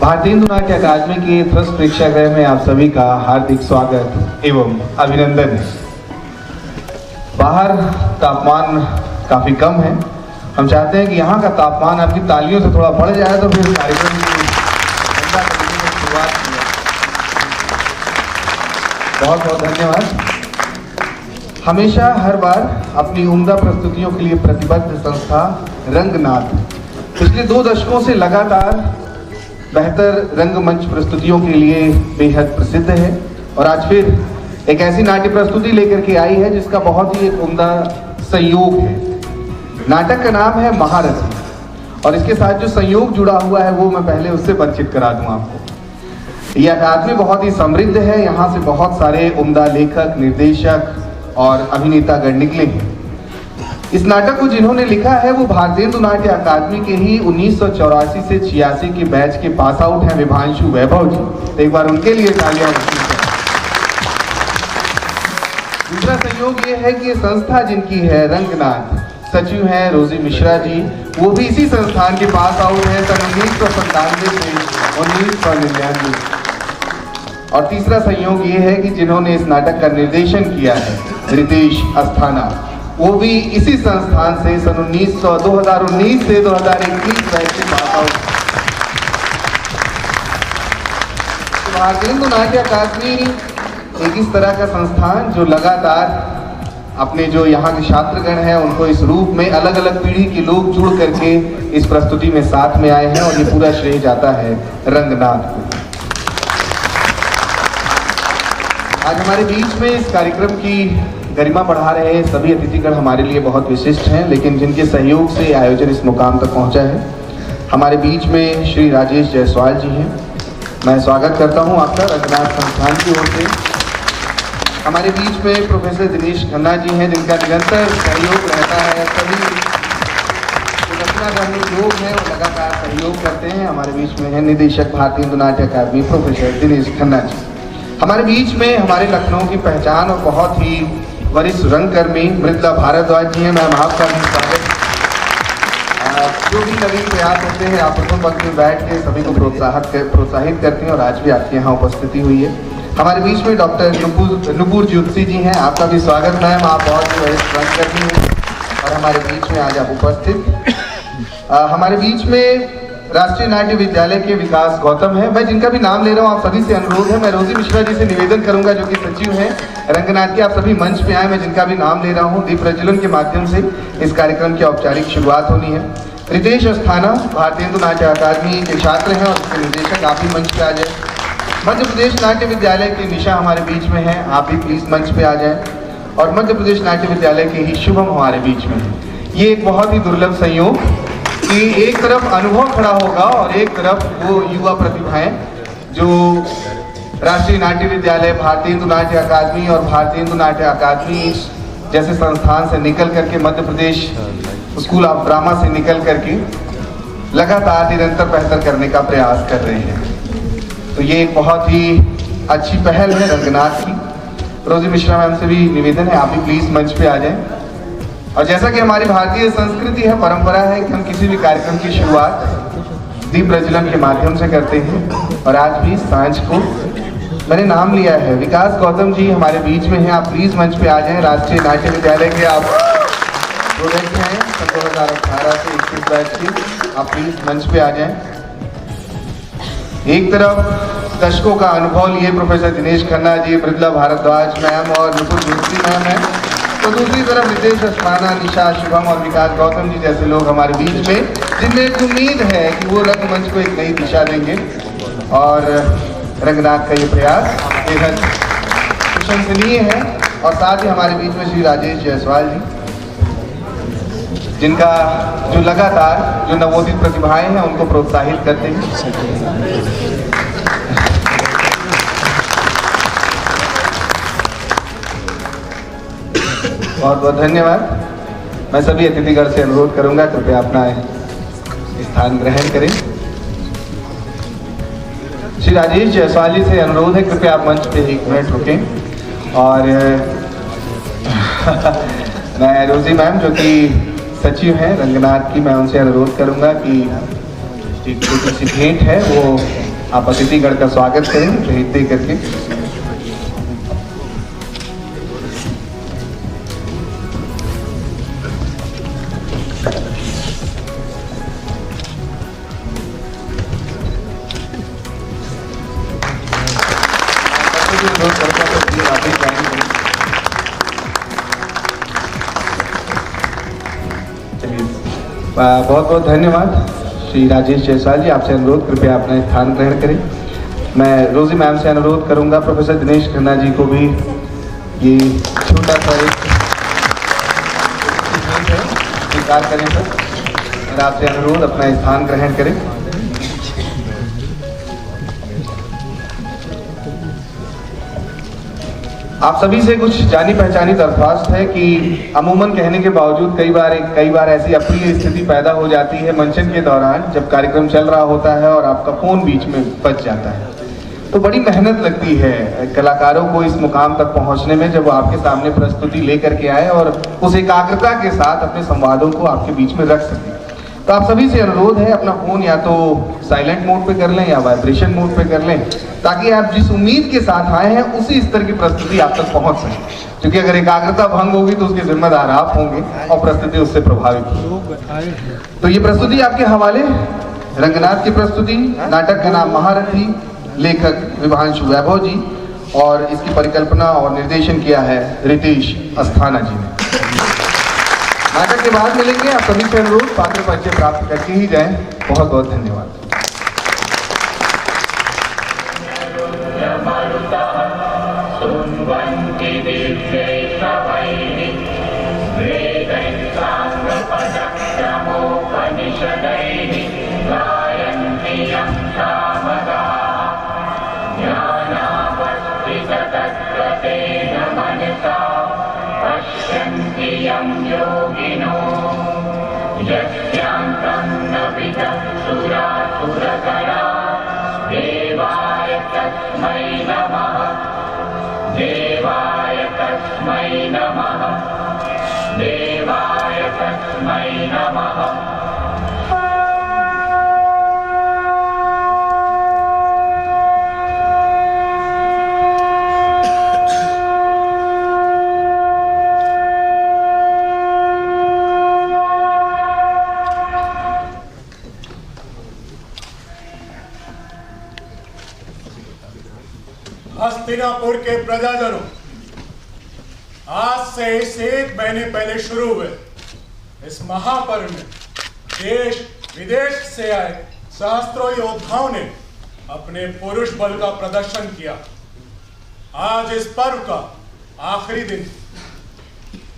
भारतीय हिंदू नाट्य अकादमी के थ्रस्ट प्रेक्षागृह में आप सभी का हार्दिक स्वागत एवं अभिनंदन है। बाहर तापमान काफी कम है। हम चाहते हैं कि यहाँ का तापमान आपकी तालियों से थोड़ा बढ़ जाए तो फिर कार्यक्रम की शुरुआत की है। बहुत बहुत धन्यवाद। हमेशा हर बार अपनी उम्दा प्रस्तुतियों के लिए प्रतिबद्ध संस्था रंगनाथ पिछले 2 दशकों से लगातार बेहतर रंगमंच प्रस्तुतियों के लिए बेहद प्रसिद्ध है और आज फिर एक ऐसी नाट्य प्रस्तुति लेकर के आई है जिसका बहुत ही एक उम्दा संयोग है। नाटक का नाम है महारथी और इसके साथ जो संयोग जुड़ा हुआ है वो मैं पहले उससे परिचित करा दूं आपको। यह अकादमी बहुत ही समृद्ध है। यहाँ से बहुत सारे उम्दा लेखक, निर्देशक और अभिनेतागण निकले हैं। इस नाटक को जिन्होंने लिखा है वो भारतीय हिंदू नाट्य अकादमी के ही 1984 से 86 के बैच के पास आउट हैं विभांशु वैभव जी। तो एक बार उनके लिए तालियां। दूसरा संयोग ये है कि ये संस्था जिनकी है रंगनाथ, सचिव हैं रोजी मिश्रा जी, वो भी इसी संस्थान के पास आउट है सन 1997 से 1999। और तीसरा संयोग ये है कि जिन्होंने इस नाटक का निर्देशन किया है रितेश अस्थाना, वो भी इसी संस्थान से सन 2019 से 2021 बैच के पास आउट। भारतीय हिंदू नाट्य अकादमी एक इस तरह का संस्थान जो लगातार अपने जो यहाँ के छात्रगण हैं उनको इस रूप में अलग अलग पीढ़ी के लोग जुड़ करके इस प्रस्तुति में साथ में आए हैं और ये पूरा श्रेय जाता है रंगनाथ को। आज हमारे बीच में इस कार्यक्रम की गरिमा बढ़ा रहे सभी अतिथिगण हमारे लिए बहुत विशिष्ट हैं, लेकिन जिनके सहयोग से आयोजन इस मुकाम तक पहुंचा है। हमारे बीच में श्री राजेश जायसवाल जी हैं। मैं स्वागत करता हूं आपका रंगनाथ संस्थान की ओर से। हमारे बीच में प्रोफेसर दिनेश खन्ना जी हैं जिनका निरंतर सहयोग रहता है। सभी रचनाधर्मी लोग हैं वो लगातार सहयोग करते हैं। हमारे बीच में है निदेशक भारतीय हिंदू नाट्य अकादमी प्रोफेसर दिनेश खन्ना जी। हमारे बीच में हमारे लखनऊ की पहचान और बहुत ही वरिष्ठ रंगकर्मी मृदला भारद्वाज जी हैं। मैम आपका भी स्वागत। जो भी नवीन प्रयास होते हैं आप प्रथम पंक्ति में बैठ के सभी को प्रोत्साहित करती हैं और आज भी आपकी यहाँ उपस्थिति हुई है। हमारे बीच में डॉक्टर नुपुर ज्योति जी हैं। आपका भी स्वागत मैम, आप बहुत ही वरिष्ठ रंगकर्मी हैं और हमारे बीच में आज आप उपस्थित। हमारे बीच में राष्ट्रीय नाट्य विद्यालय के विकास गौतम है। मैं जिनका भी नाम ले रहा हूँ आप सभी से अनुरोध है, मैं रोजी मिश्रा जी से निवेदन करूंगा जो कि सचिव हैं रंगनाथ के, आप सभी मंच पे आए। मैं जिनका भी नाम ले रहा हूँ दीप प्रज्वलन के माध्यम से इस कार्यक्रम की औपचारिक शुरुआत होनी है। रितेश अस्थाना भारतीय हिंदू नाट्य अकादमी के छात्र हैं और उसके निर्देशक, आप भी मंच पे आ जाए। मध्य प्रदेश नाट्य विद्यालय के निशा हमारे बीच में है, आप भी प्लीज मंच पे आ जाए। और मध्य प्रदेश नाट्य विद्यालय के ही शुभम हमारे बीच में है। ये एक बहुत ही दुर्लभ संयोग कि एक तरफ अनुभव खड़ा होगा और एक तरफ वो युवा प्रतिभाएं जो राष्ट्रीय नाट्य विद्यालय, भारतीय हिंदू नाट्य अकादमी और भारतीय हिंदू नाट्य अकादमी जैसे संस्थान से निकल करके Madhya Pradesh school of drama से निकल करके लगातार निरंतर बेहतर करने का प्रयास कर रहे हैं। तो ये एक बहुत ही अच्छी पहल है रंगनाथ की। रोजी मिश्रा मैम से भी निवेदन है आप भी प्लीज मंच पे आ जाएं। और जैसा कि हमारी भारतीय संस्कृति है, परंपरा है कि हम किसी भी कार्यक्रम की शुरुआत दीप प्रज्वलन के माध्यम से करते हैं और आज भी सांझ को मैंने नाम लिया है विकास गौतम जी हमारे बीच में हैं। आप प्लीज मंच पे आ जाएं। राष्ट्रीय नाट्य विद्यालय के आप प्रोडक्ट हैं 2018 से 21 बैच के, आप प्लीज मंच पे आ जाएं। एक तरफ दशकों का अनुभव लिए प्रोफेसर दिनेश खन्ना जी, मृदला भारद्वाज मैम और नुपुर ज्योति मैम है, तो दूसरी तरफ रितेश अस्थाना, निशा, शुभम और विकास गौतम जी जैसे लोग हमारे बीच में, जिनमें एक उम्मीद है कि वो रंगमंच को एक नई दिशा देंगे। और रंगनाथ का ये प्रयास बेहद प्रशंसनीय है। और साथ ही हमारे बीच में श्री राजेश जायसवाल जी, जिनका जो लगातार जो नवोदित प्रतिभाएं हैं उनको प्रोत्साहित करते हैं। बहुत बहुत धन्यवाद। मैं सभी अतिथिगण से अनुरोध करूंगा कृपया अपना स्थान ग्रहण करें। श्री राजेश जायसवाल जी से अनुरोध है कृपया आप मंच पे 1 मिनट रुकें। और मैं रोजी मैम जो कि सचिव हैं रंगनाथ की, मैं उनसे अनुरोध करूंगा कि एक छोटी सी भेंट है वो आप अतिथिगण का स्वागत करें भेंट दे करके। बहुत बहुत धन्यवाद श्री राजेश जायसवाल जी, आपसे अनुरोध कृपया अपना स्थान ग्रहण करें। मैं रोजी मैम से अनुरोध करूंगा प्रोफेसर दिनेश खन्ना जी को भी ये छोटा सा एक स्वीकार करें सर। मेरा आपसे अनुरोध अपना स्थान ग्रहण करें। आप सभी से कुछ जानी पहचानी दरख्वास्त है कि अमूमन कहने के बावजूद कई बार ऐसी अप्रिय स्थिति पैदा हो जाती है मंचन के दौरान, जब कार्यक्रम चल रहा होता है और आपका फोन बीच में बच जाता है, तो बड़ी मेहनत लगती है कलाकारों को इस मुकाम तक पहुंचने में, जब वो आपके सामने प्रस्तुति लेकर के आए और उस एकाग्रता के साथ अपने संवादों को आपके बीच में रख सकें। तो आप सभी से अनुरोध है अपना फोन या तो साइलेंट मोड पे कर लें या वाइब्रेशन मोड पे कर लें, ताकि आप जिस उम्मीद के साथ आए हैं उसी स्तर की प्रस्तुति आप तक पहुंच सके। क्योंकि अगर एकाग्रता भंग होगी तो उसके जिम्मेदार आप होंगे और प्रस्तुति उससे प्रभावित होगी। तो ये प्रस्तुति आपके हवाले रंगनाथ की प्रस्तुति, नाटक का नाम महारथी, लेखक विभांशु वैभव जी, और इसकी परिकल्पना और निर्देशन किया है रितेश अस्थाना जी ने। नाटक के बाद मिलेंगे। आप सभी से अनुरोध पात्र परिचय प्राप्त करके ही जाएं। बहुत बहुत धन्यवाद। योगिनो यस्यांतं न विदुरासुरगणा देवाय तस्मै नमः, देवाय तस्मै नमः, देवाय तस्मै नमः। हस्तिनापुर के प्रजाजनों, आज से इस 1 महीने पहले शुरू हुए इस महापर्व में देश विदेश से आए सहस्त्रों योद्धाओं ने अपने पुरुष बल का प्रदर्शन किया। आज इस पर्व का आखिरी दिन,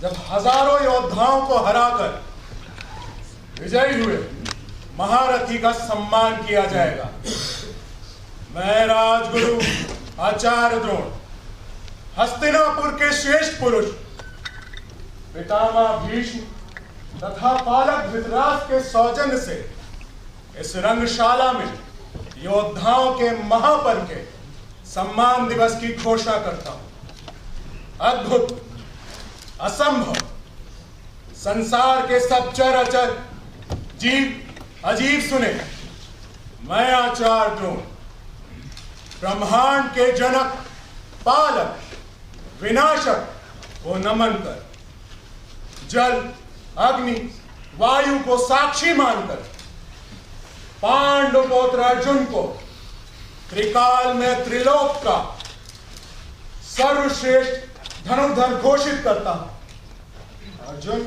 जब हजारों योद्धाओं को हराकर विजयी हुए महारथी का सम्मान किया जाएगा। मैं राजगुरु आचार्य द्रोण, हस्तिनापुर के श्रेष्ठ पुरुष पितामह भीष्म तथा पालक धृतराष्ट्र के सौजन्य से इस रंगशाला में योद्धाओं के महापर्व के सम्मान दिवस की घोषणा करता हूं। अद्भुत, असंभव, संसार के सब चर-अचर जीव अजीब सुने, मैं आचार्य द्रोण ब्रह्मांड के जनक, पालक, विनाशक को नमन कर, जल, अग्नि, वायु को साक्षी मानकर, पांडुपुत्र अर्जुन को त्रिकाल में त्रिलोक का सर्वश्रेष्ठ धनुर्धर घोषित करता हूं। अर्जुन,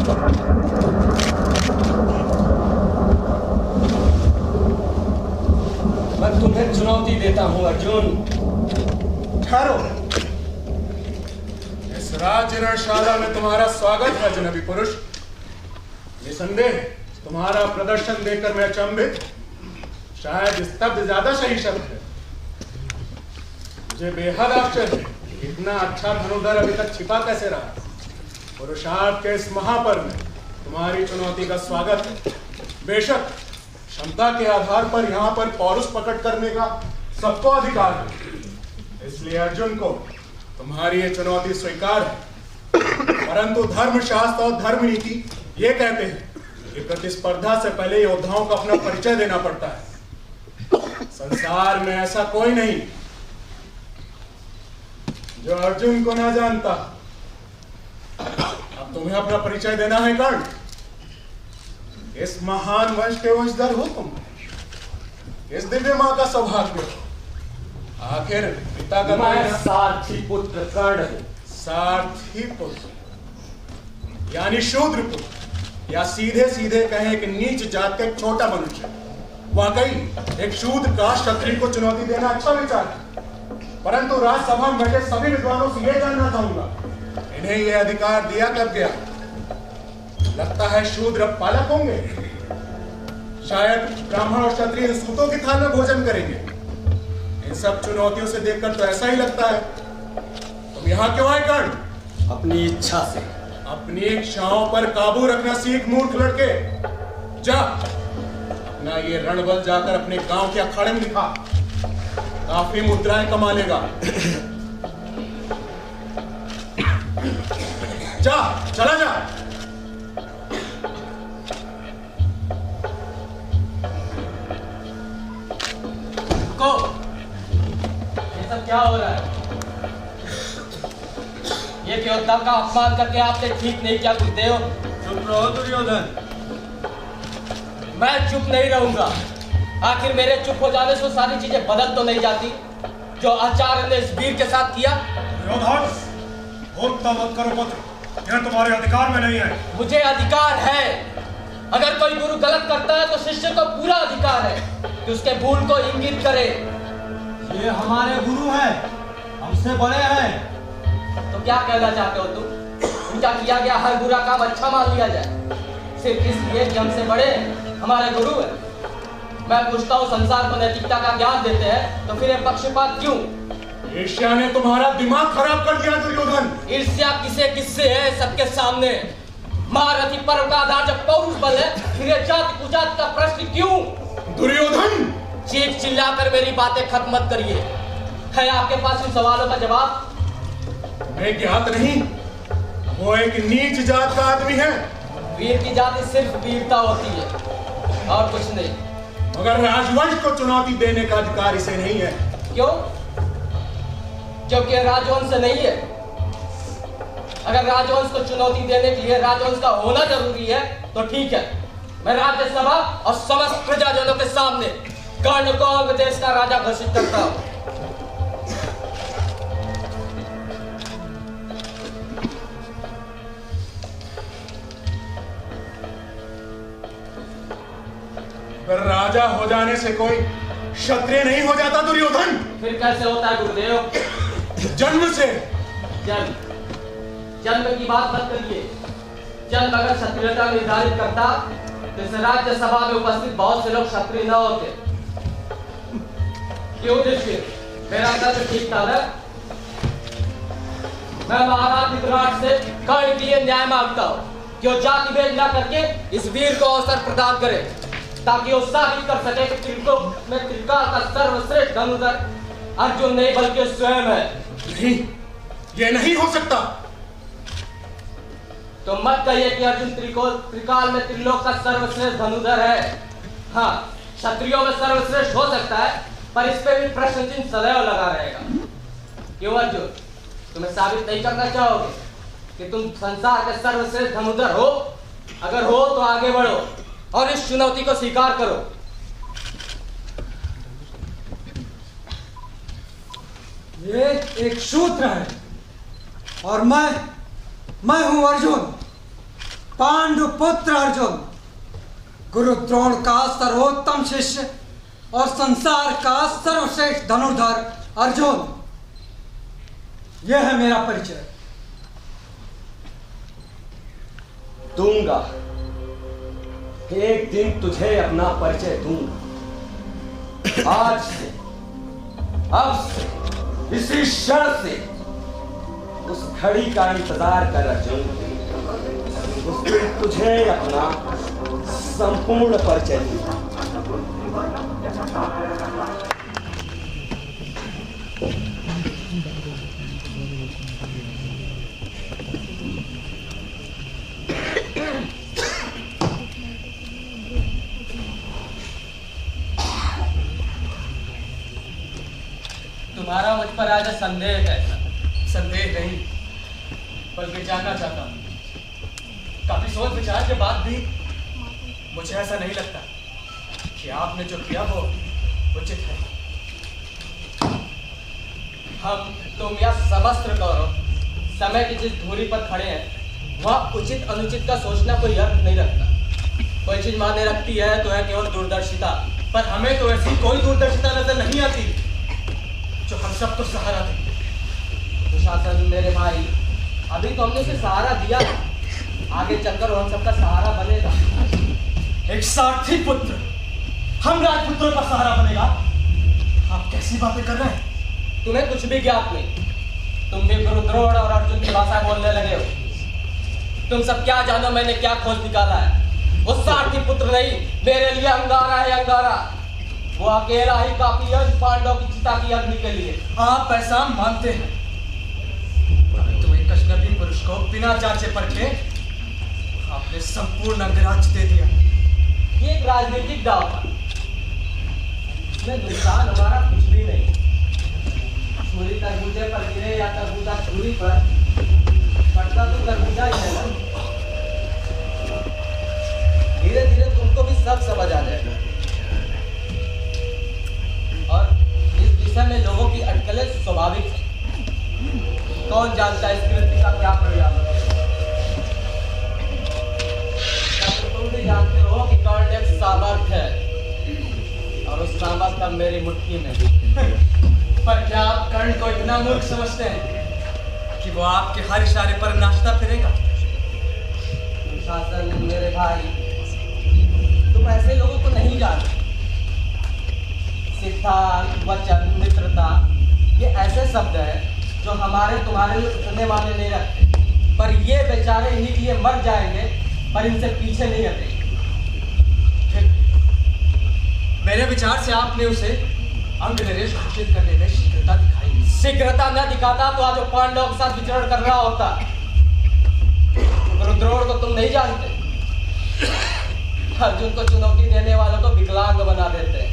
मैं तुम्हें चुनौती देता हूं अर्जुन। ठहरो। इस राज्य रणशाला में तुम्हारा स्वागत है अजनबी पुरुष। निसंदेह तुम्हारा प्रदर्शन देखकर मैं अचंभित, शायद स्तब्ध ज्यादा सही शब्द है। मुझे बेहद आश्चर्य है कि इतना अच्छा धनुर्धर अभी तक छिपा कैसे रहा। पुरुषार्थ के इस महापर्व में तुम्हारी चुनौती का स्वागत है। बेशक क्षमता के आधार पर यहाँ पर पौरुष प्रकट करने का सबको अधिकार है, इसलिए अर्जुन को तुम्हारी ये चुनौती स्वीकार है। परंतु धर्मशास्त्र और धर्म नीति ये कहते हैं कि प्रतिस्पर्धा से पहले योद्धाओं को अपना परिचय देना पड़ता है। संसार में ऐसा कोई नहीं जो अर्जुन को ना जानता। अब तुम्हें अपना परिचय देना है कर्ण। इस महान वंश के वंशधर हो तुम। इस दिव्य मां का सौभाग्य हो। आखिर पिता का मैं सारथी पुत्र कर्ण हूं। सारथी पुत्र यानी शूद्र पुत्र, या सीधे सीधे कहें कि नीच जात का एक छोटा मनुष्य। वाकई एक शूद्र का क्षत्रिय को चुनौती देना अच्छा विचार है, परंतु राज्यसभा में बैठे सभी विद्वानों से यह जानना चाहूंगा, इन्हें यह अधिकार दिया कब गया? लगता है शूद्र अब पालक होंगे। शायद ब्राह्मण और क्षत्रिय सूतों की थाल में भोजन करेंगे। इन सब चुनौतियों से देखकर तो ऐसा ही लगता है। तुम यहाँ क्यों आए कर्ण? अपनी इच्छा से। अपनी इच्छाओं पर काबू रखना सीख मूर्ख लड़के। जा अपना ये रणबल जाकर अपने गांव के अखाड़े में दिखा। काफी मुद्राएं कमा लेगा। जा, चला जा। को ये सब क्या हो रहा है? ये योद्धा का अपमान करके आपने ठीक नहीं किया गुरुदेव। चुप रहो दुर्योधन। मैं चुप नहीं रहूंगा। आखिर मेरे चुप हो जाने से सारी चीजें बदल तो नहीं जाती जो आचार्य ने इस वीर के साथ किया। दुर्योधन, बोलता मत करो पुत्र, यह तुम्हारे अधिकार में नहीं है। मुझे अधिकार है। अगर कोई गुरु गलत करता है तो शिष्य को पूरा अधिकार है कि उसके भूल को इंगित करे। ये हमारे गुरु हैं, हमसे बड़े हैं। तो क्या कहना चाहते हो तुम? उनका किया गया हर बुरा काम अच्छा मान लिया जाए सिर्फ इसलिए कि हमसे बड़े हमारे गुरु हैं? मैं पूछता हूँ, संसार को नैतिकता का ज्ञान देते हैं तो फिर ये पक्षपात क्यों? ईर्ष्या ने तुम्हारा दिमाग खराब कर दिया दुर्योधन। ईर्ष्या किसे किससे है सबके सामने। महारथी पर्व का आधार जब पौरुष बल है, फिर ये जाति कुजात का प्रश्न क्यों? दुर्योधन, चीख चिल्लाकर मेरी बातें खत्म मत करिए। है आपके पास इन सवालों का जवाब? मैं ज्ञात नहीं, वो एक नीच जात का आदमी है। वीर की जाति सिर्फ वीरता होती है और कुछ नहीं। मगर राजवंश को चुनौती देने का अधिकार इसे नहीं है। क्यों? क्योंकि राजवंश नहीं है। अगर राजवंश को चुनौती देने के लिए राजवंश का होना जरूरी है तो ठीक है। मैं राज्यसभा और समस्त प्रजाजनों के सामने कर्ण को अंग देश का राजा घोषित करता हूं। अगर राजा हो जाने से कोई क्षत्रिय नहीं हो जाता दुर्योधन। फिर कैसे होता है गुरुदेव? जन्म से। जन्म की बात मत करिए। जन्म अगर क्षत्रियता निर्धारित करता तो इस राज्यसभा में उपस्थित बहुत से लोग क्षत्रिय न होते। क्यों युधिष्ठिर, मेरा तर्क ठीक था ना? मैं महाराज विराट से कर्ण के लिए न्याय मांगता हूँ कि वो जाति भेद न करके इस वीर को अवसर प्रदान करे ताकि वो साबित कर सके कि त्रिकाल का सर्वश्रेष्ठ धनुर्धर अर्जुन नहीं बल्कि स्वयं है। नहीं, ये नहीं हो सकता। तो मत कहिए कि अर्जुन त्रिकाल में त्रिलोक का सर्वश्रेष्ठ धनुर्धर है। हाँ, क्षत्रियों में सर्वश्रेष्ठ हो सकता है, पर इस पे भी प्रश्न चिन्ह सदैव लगा रहेगा। क्यों अर्जुन, तुम्हें साबित नहीं करना चाहोगे कि तुम संसार के सर्वश्रेष्ठ धनुर्धर हो? अगर हो तो आगे बढ़ो और इस चुनौती को स्वीकार करो। ये एक शूद्र है और मैं हूं अर्जुन। पांडुपुत्र अर्जुन, गुरु द्रोण का सर्वोत्तम शिष्य और संसार का सर्वश्रेष्ठ धनुर्धर अर्जुन, यह है मेरा परिचय। दूंगा, एक दिन तुझे अपना परिचय दूंगा। आज से, अब से, इसी क्षण से उस घड़ी का इंतजार कर अर्जुन। उस दिन तुझे अपना संपूर्ण परिचय दूंगा। तुम्हारा मुझ पर आज संदेह कैसा? संदेह नहीं, बल्कि जानना चाहता हूँ। काफी सोच विचार के बाद भी मुझे ऐसा नहीं लगता कि आपने जो किया वो उचित है। हम तुम या समस्त कौरव समय की जिस धुरी पर खड़े हैं वह उचित अनुचित का सोचना कोई अर्थ नहीं रखता। कोई चीज माने रखती है तो है केवल दूरदर्शिता, पर हमें तो ऐसी कोई दूरदर्शिता नजर नहीं आती जो हम सबको सहारा दे। दुशासन मेरे भाई, अभी तो हमने उसे सहारा दिया, आगे चलकर वो हम सबका सहारा बनेगा। एक सारथी पुत्र हम राजपुत्रों का सहारा बनेगा? आप कैसी बातें कर रहे हैं? तुम्हें कुछ भी ज्ञात नहीं। तुम भी गुरु द्रोण और अर्जुन की भाषा बोलने लगे हो। तुम सब क्या जानो मैंने क्या खोज निकाला है? वो सारथी पुत्र नहीं, मेरे लिए अंगारा है, अंगारा। वो अकेला ही काफी है पांडवों की चिता की अग्नि के लिए। आप ऐसा मानते हैं, परंतु एक अजनबी पुरुष को बिना जांचे परखे आपने संपूर्ण अंगराज्य दे दिया। ये एक राजनीतिक दाव था। इसमें नुकसान हमारा कुछ भी नहीं। छुरी तरबूजे पर गिरे या तरबूजा छुरी पर, कटता तो तरबूजा ही है ना। धीरे धीरे तुमको भी सब समझ आ जाएगा। और इस विषय में लोगों की अटकलें स्वाभाविक है। कौन जानता है इस कृत्य का क्या परिणाम है? तुम भी जानते हो कि कर्ण एक सामर्थ है और उस सामर्थ अब मेरी मुट्ठी में। पर क्या आप कर्ण को इतना मूर्ख समझते हैं कि वो आपके हर इशारे पर नाचता फिरेगा? शासन मेरे भाई, तुम ऐसे लोगों को नहीं जानते। सिद्धांत, वचन, मित्रता, ये ऐसे शब्द हैं जो हमारे तुम्हारे लिए उतने माने नहीं रखते। पर ये बेचारे इन्हीं के लिए मर जाएंगे, पर इनसे पीछे नहीं हटेंगे। मेरे विचार से आपने उसे अंग नरेश घोषित करने में शीघ्रता दिखाई। शीघ्रता न दिखाता तो आज वो पांडवों के साथ विचरण कर रहा होता। रुद्रोण को तुम नहीं जानते। अर्जुन को चुनौती देने वालों को विकलांग बना देते हैं।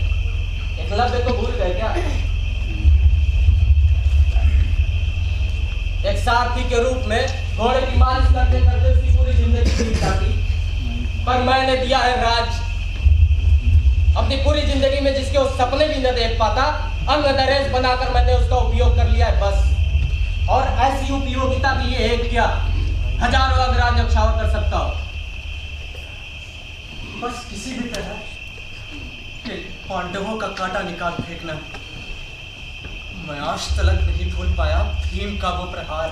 एकलव्य को भूल गए क्या? एक सारथी के रूप में घोड़े की मालिश करते करते उसकी पूरी जिंदगी बीत जाती, पर मैंने दिया है राज। अपनी पूरी जिंदगी में जिसके वो सपने भी न देख पाता, अंग नरेश बनाकर मैंने उसका उपयोग कर लिया है बस। और ऐसी उपयोगिता भी ये एक क्या, हजारों अंगराज न्यौछावर कर सकता हो। बस किसी भी तरह पांडवों का कांटा निकाल फेंकना। मैं आज तक नहीं भूल पाया भीम का वो प्रहार,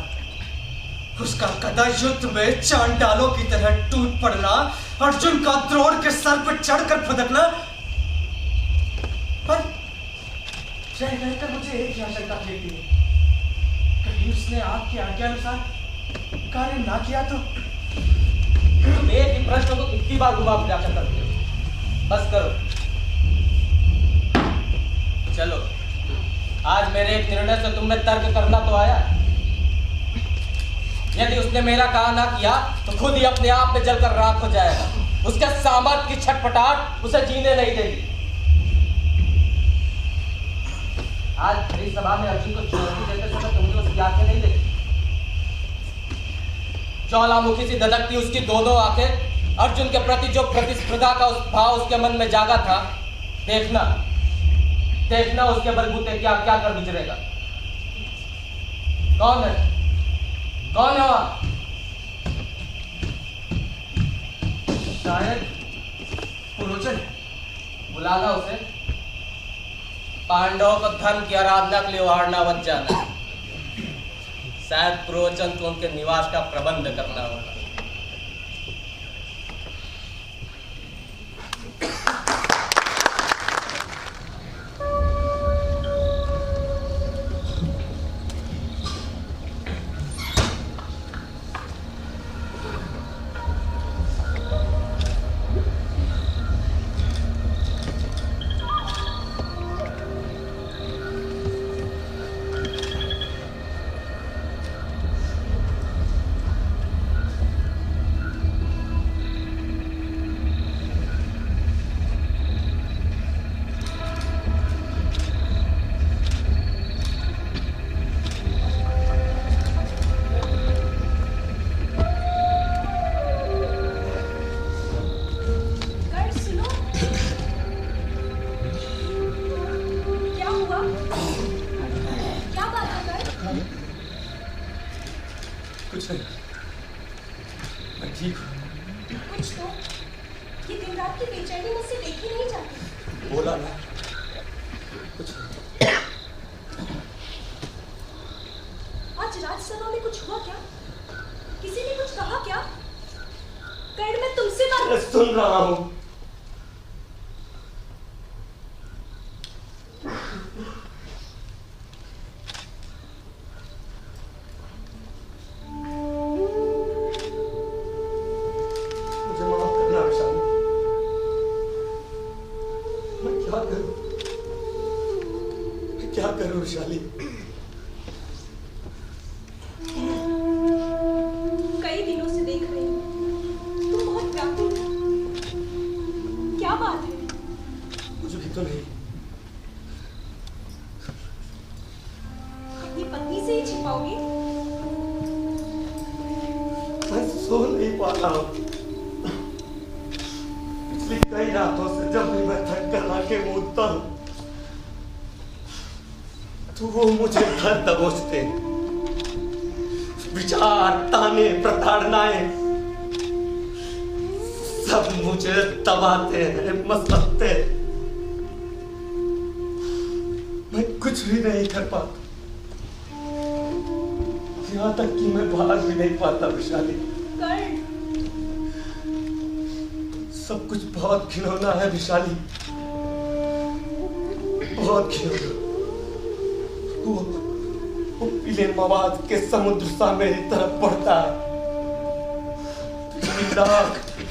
उसका गदा युद्ध में चांडालों की तरह टूट पड़ना, अर्जुन का द्रोण के सर पर चढ़कर फदकना। पर रह रहकर मुझे एक ही आशंका खेलती है, कहीं उसने आपकी आज्ञा अनुसार कार्य ना किया तो? तुम एक ही प्रश्न को कितनी बार घुमा फिरा कर करते हो? बस करो, चलो। आज मेरे एक निर्णय से तुमने तर्क करना तो आया। यदि उसने मेरा कहा ना किया तो खुद ही अपने आप में जलकर राख हो जाएगा। उसके सामर्थ की छटपटाहट उसे जीने नहीं देगी। आज मेरी सभा में अर्जुन को चुनौती देते समय तुमने उसकी आंखें नहीं देखी। ज्वालामुखी सी धधकती उसकी दोनों आंखें, अर्जुन के प्रति जो प्रतिस्पर्धा का उस भाव उसके मन में जागा था, देखना देखना उसके बलबूते क्या क्या कर गुजरेगा। कौन है? कौन है वहां? शायद पुरोचन। बुलाना उसे। पांडवों को धर्म की आराधना के लिए वारणा मत जाना। शायद पुरोचन को उनके निवास का प्रबंध करना होगा। कुछ नहीं, मैं ठीक हूँ। कुछ तो, ये दिन रात की बेचैनी मुझसे देखी नहीं जाती। बोला ना, कुछ नहीं। आज राजसभा में कुछ हुआ क्या? किसी ने कुछ कहा क्या? कर्ण, मैं तुमसे बात सुन रहा हूँ। क्या करूं वैशाली? कई दिनों से देख रही हूँ, तुम बहुत व्याकुल हो। क्या बात है? कुछ भी तो नहीं। अपनी पत्नी से ही छिपाओगे? मैं सो नहीं पा रहा हूँ। पिछली कई रातों से जब भी मैं थक कर आके मूदता हूँ तो वो मुझे धर दबोचते। विचार, ताने, प्रताड़नाएं सब मुझे दबाते हैं, मसलते। मैं कुछ भी नहीं कर पाता, यहाँ तक कि मैं भाग भी नहीं पाता विशाली। कर्ण, सब कुछ बहुत घिनौना है विशाली, बहुत घिनौना। वो पीले मवाद के समुद्र सा मेरी तरफ बढ़ता है।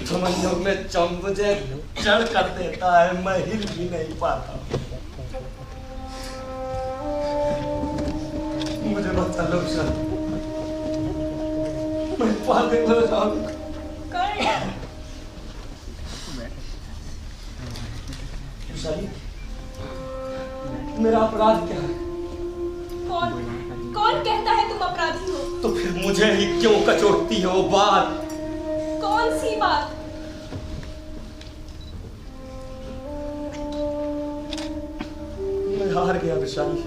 समझो में चम मुझे जड़ कर देता है, मैं हिल भी नहीं पाता। मुझे बता लो विशाली, मैं पागल हो जाऊंगा। विशाली, मेरा अपराध क्या है? कौन कहता है तुम अपराधी हो? तो फिर मुझे ही क्यों कचोटती है वो बात? कौन सी बात? मैं हार गया विशाली,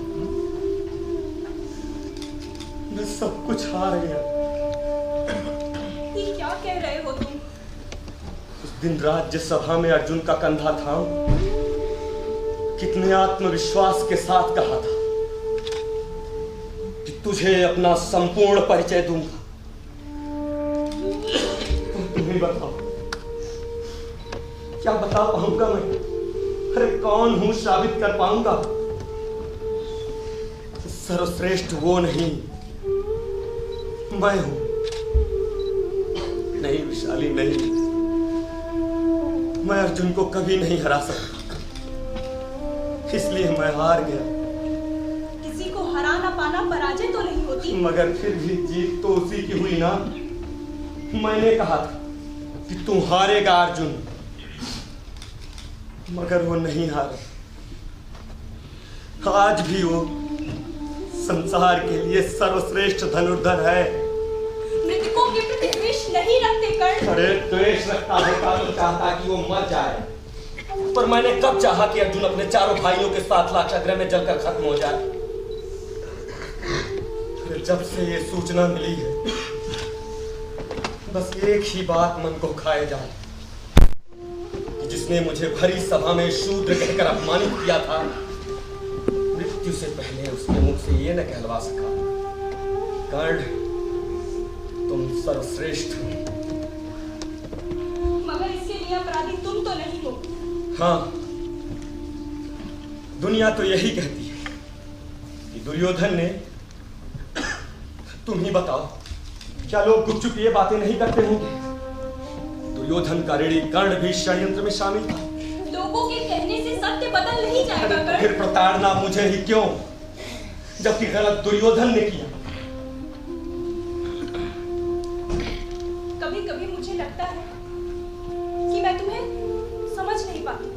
मैं सब कुछ हार गया। ये क्या कह रहे हो तुम? उस दिन रात जिस सभा में अर्जुन का कंधा था, कितने आत्मविश्वास के साथ कहा था कि तुझे अपना संपूर्ण परिचय दूंगा। तुम ही बताओ, क्या बता पाऊंगा मैं? अरे कौन हूं साबित कर पाऊंगा? सर्वश्रेष्ठ वो नहीं, मैं हूं। नहीं विशाली, नहीं, मैं अर्जुन को कभी नहीं हरा सकता, इसलिए मैं हार गया। किसी को हरा ना पाना पराजय तो नहीं होती। मगर फिर भी जीत तो उसी की हुई ना। मैंने कहा था कि तू हारेगा अर्जुन, मगर वो नहीं हारा। आज भी वो संसार के लिए सर्वश्रेष्ठ धनुर्धर है। मृतकों के प्रति द्वेष नहीं रखते कर्ण। अरे द्वेष रखता होता तो चाहता कि वो मर जाए, पर मैंने कब चाहा कि अर्जुन अपने चारों भाइयों के साथ लाक्षागृह में जलकर खत्म हो जाए। जब से ये सूचना मिली है, बस एक ही बात मन को खाए जाए जिसने मुझे भरी सभा में शूद्र कहकर अपमानित किया था, मृत्यु से पहले उसके मुख से ये न कहलवा सका, कर्ण तुम सर्वश्रेष्ठ हो। मगर इसके लिए अपराधी तुम तो नहीं हो। हाँ, दुनिया तो यही कहती है कि दुर्योधन ने, तुम ही बताओ, क्या लोग गुपचुप ये बातें नहीं करते होंगे? दुर्योधन का ऋणी कर्ण भी षड्यंत्र में शामिल था। लोगों के कहने से सत्य बदल नहीं जाएगा कर्ण। फिर प्रताड़ना मुझे ही क्यों, जबकि गलत दुर्योधन ने किया? कभी कभी मुझे लगता है कि मैं तुम्हें समझ नहीं पाती।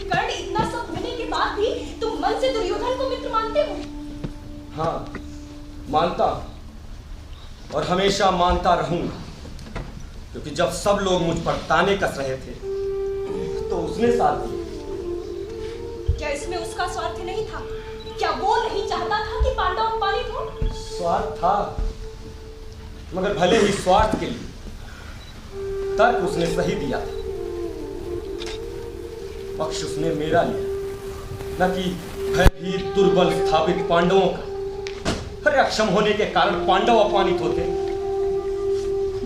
कर्ण, इतना सब होने के बाद भी तुम मन से दुर्योधन को मित्र मानते हो? हाँ, मानता और हमेशा मानता रहूंगा, क्योंकि जब सब लोग मुझ पर ताने कस रहे थे तो उसने साथ दिया। क्या इसमें उसका स्वार्थ नहीं था? क्या वो नहीं चाहता था कि पांडव अपमानित हो? स्वार्थ था, मगर भले ही स्वार्थ के लिए तर्क उसने सही दिया था। पक्ष उसने मेरा लिया, न कि भयभीत दुर्बल स्थापित पांडवों का। अरे अक्षम होने के कारण पांडव अपमानित होते,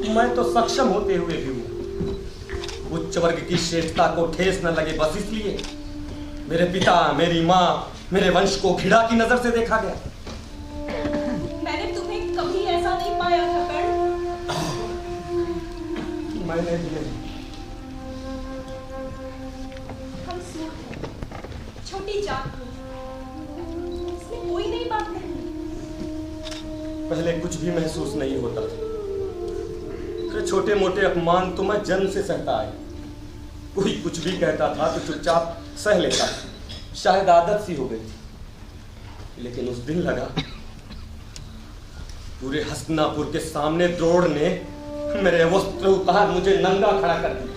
मैं तो सक्षम होते हुए भी हूं। उच्च वर्ग की श्रेष्ठता को ठेस न लगे, बस इसलिए मेरे पिता, मेरी माँ, मेरे वंश को घृणा की नजर से देखा गया। मैंने तुम्हें कभी ऐसा नहीं पाया था कर्ण। मैंने भी नहीं। हम सूट हैं, छोटी जात हैं, इसमें कोई नई बात नहीं। पहले कुछ भी महसूस नहीं होता था, फिर छोटे मोटे अपमान तो मैं जन्म से सहता आया। कोई कुछ भी कहता था तो चुपचाप सह लेता, शायद आदत सी हो गई थी। लेकिन उस दिन लगा पूरे हस्तिनापुर के सामने द्रोण ने मेरे वस्त्र उतार मुझे नंगा खड़ा कर दिया।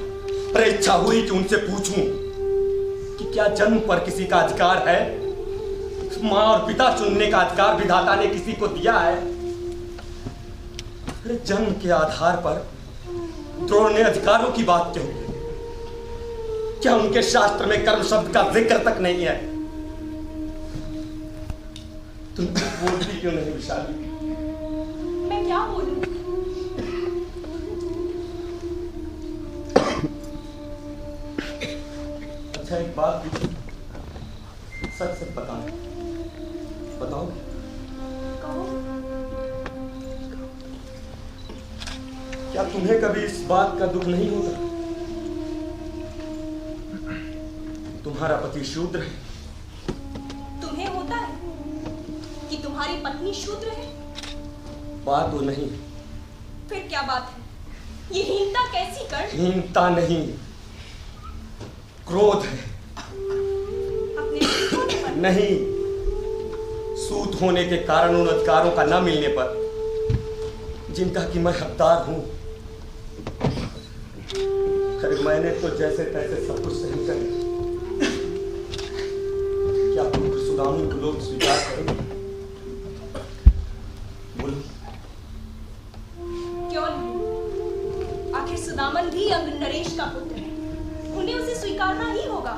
अरे इच्छा हुई कि उनसे पूछूं कि क्या जन्म पर किसी का अधिकार है? माँ और पिता चुनने का अधिकार विधाता ने किसी को दिया है? अरे जन्म के आधार पर द्रोण ने अधिकारों की बात क्यों की? क्या उनके शास्त्र में कर्म शब्द का जिक्र तक नहीं है? तुम बोलती क्यों नहीं विशाली? मैं क्या बोलूं? अच्छा एक बात पूछूं, सच सच बताओ, बताओ। कहो। क्या तुम्हें कभी इस बात का दुख नहीं होता तुम्हारा पति शूद्र है? तुम्हें होता है कि तुम्हारी पत्नी शूद्र है? बात वो नहीं। फिर क्या बात है? ये हीनता कैसी कर्ण? हीनता नहीं, क्रोध है। अपने सूत होने पर? नहीं, सूत होने के कारण उन अधिकारों का न मिलने पर जिनका कि मैं हकदार हूं। अरे मैंने तो जैसे तैसे सब कुछ सही कर लिया। क्या पुत्र सुदामन को लोग स्वीकार करेंगे? बोलो। क्यों नहीं? आखिर सुदामन भी अंग नरेश का पुत्र है, उन्हें उसे स्वीकारना ही होगा।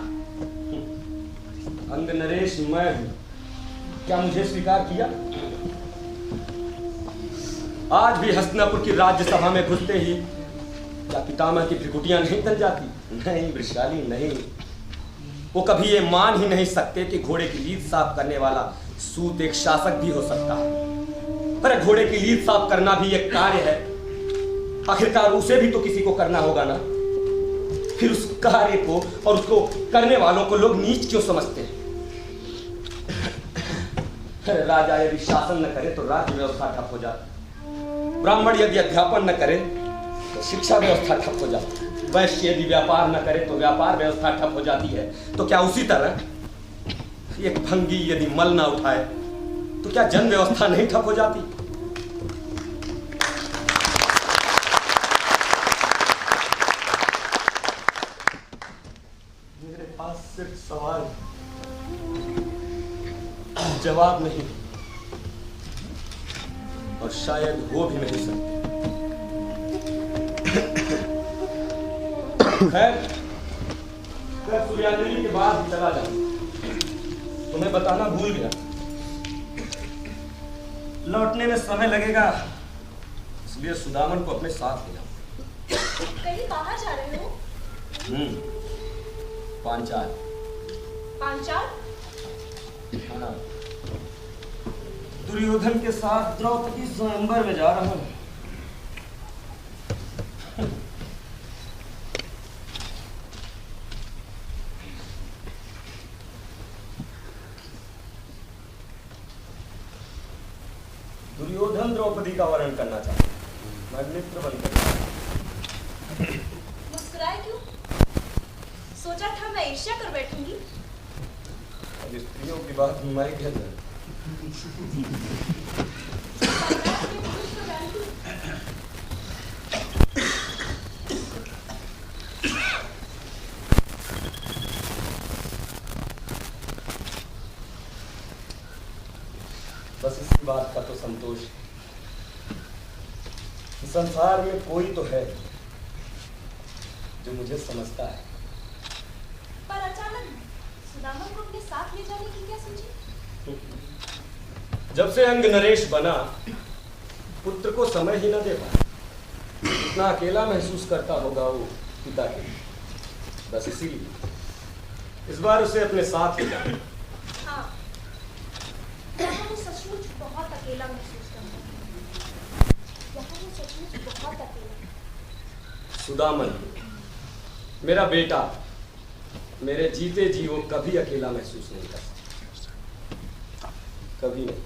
अंग नरेश मैं हूं, क्या मुझे स्वीकार किया? आज भी हस्तिनापुर की राज्यसभा में घुसते ही क्या पितामह की भ्रिकुटियां नहीं तल जाती? नहीं वृषाली, नहीं। वो कभी ये मान ही नहीं सकते कि घोड़े की लीद साफ करने वाला सूत एक शासक भी हो सकता है। पर घोड़े की लीद साफ करना भी एक कार्य है, आखिरकार उसे भी तो किसी को करना होगा ना। फिर उस कार्य को और उसको करने वालों को लोग नीच क्यों समझते हैं? राजा यदि शासन न करे तो राज्य व्यवस्था ठप हो जाती, ब्राह्मण यदि अध्यापन न करे तो शिक्षा व्यवस्था ठप हो जाती, वैश्य यदि व्यापार न करे तो व्यापार व्यवस्था ठप हो जाती है। तो क्या उसी तरह एक भंगी यदि मल ना उठाए तो क्या जन व्यवस्था नहीं ठप हो जाती? मेरे पास सिर्फ सवाल, जवाब नहीं, और शायद हो भी नहीं सकते। खैर, कल सूर्याजली के बाद ही चला जाऊं। तुम्हें बताना भूल गया, लौटने में समय लगेगा, इसलिए सुदामन को अपने साथ ले जाऊं। कहीं बाहर जा रहे हो? पांचाल। पांचाल? हाँ, दुर्योधन के साथ द्रौपदी स्वयंवर में जा रहा हूं। दुर्योधन द्रौपदी का वर्ण करना चाहता है, मैं मित्र बनकर। मुस्कुराए क्यों? सोचा था मैं ईर्ष्या कर बैठूंगी। अब स्त्रियों की बात मैं क्या जानूं? बस इसी बात का तो संतोष है कि संसार में कोई तो है जो मुझे समझता है। पर अचानक सुदामा को अपने साथ ले जाने की क्या सोची? जब से अंग नरेश बना, पुत्र को समय ही न दे पाया। इतना अकेला महसूस करता होगा वो पिता के लिए। बस इसीलिए इस बार उसे अपने साथ ले जाना। हाँ, यहाँ वो सचमुच बहुत अकेला महसूस करता है। यहाँ वो सचमुच बहुत अकेला। सुदामन, मेरा बेटा, मेरे जीते जी वो कभी अकेला महसूस नहीं कर सकता, कभी नहीं।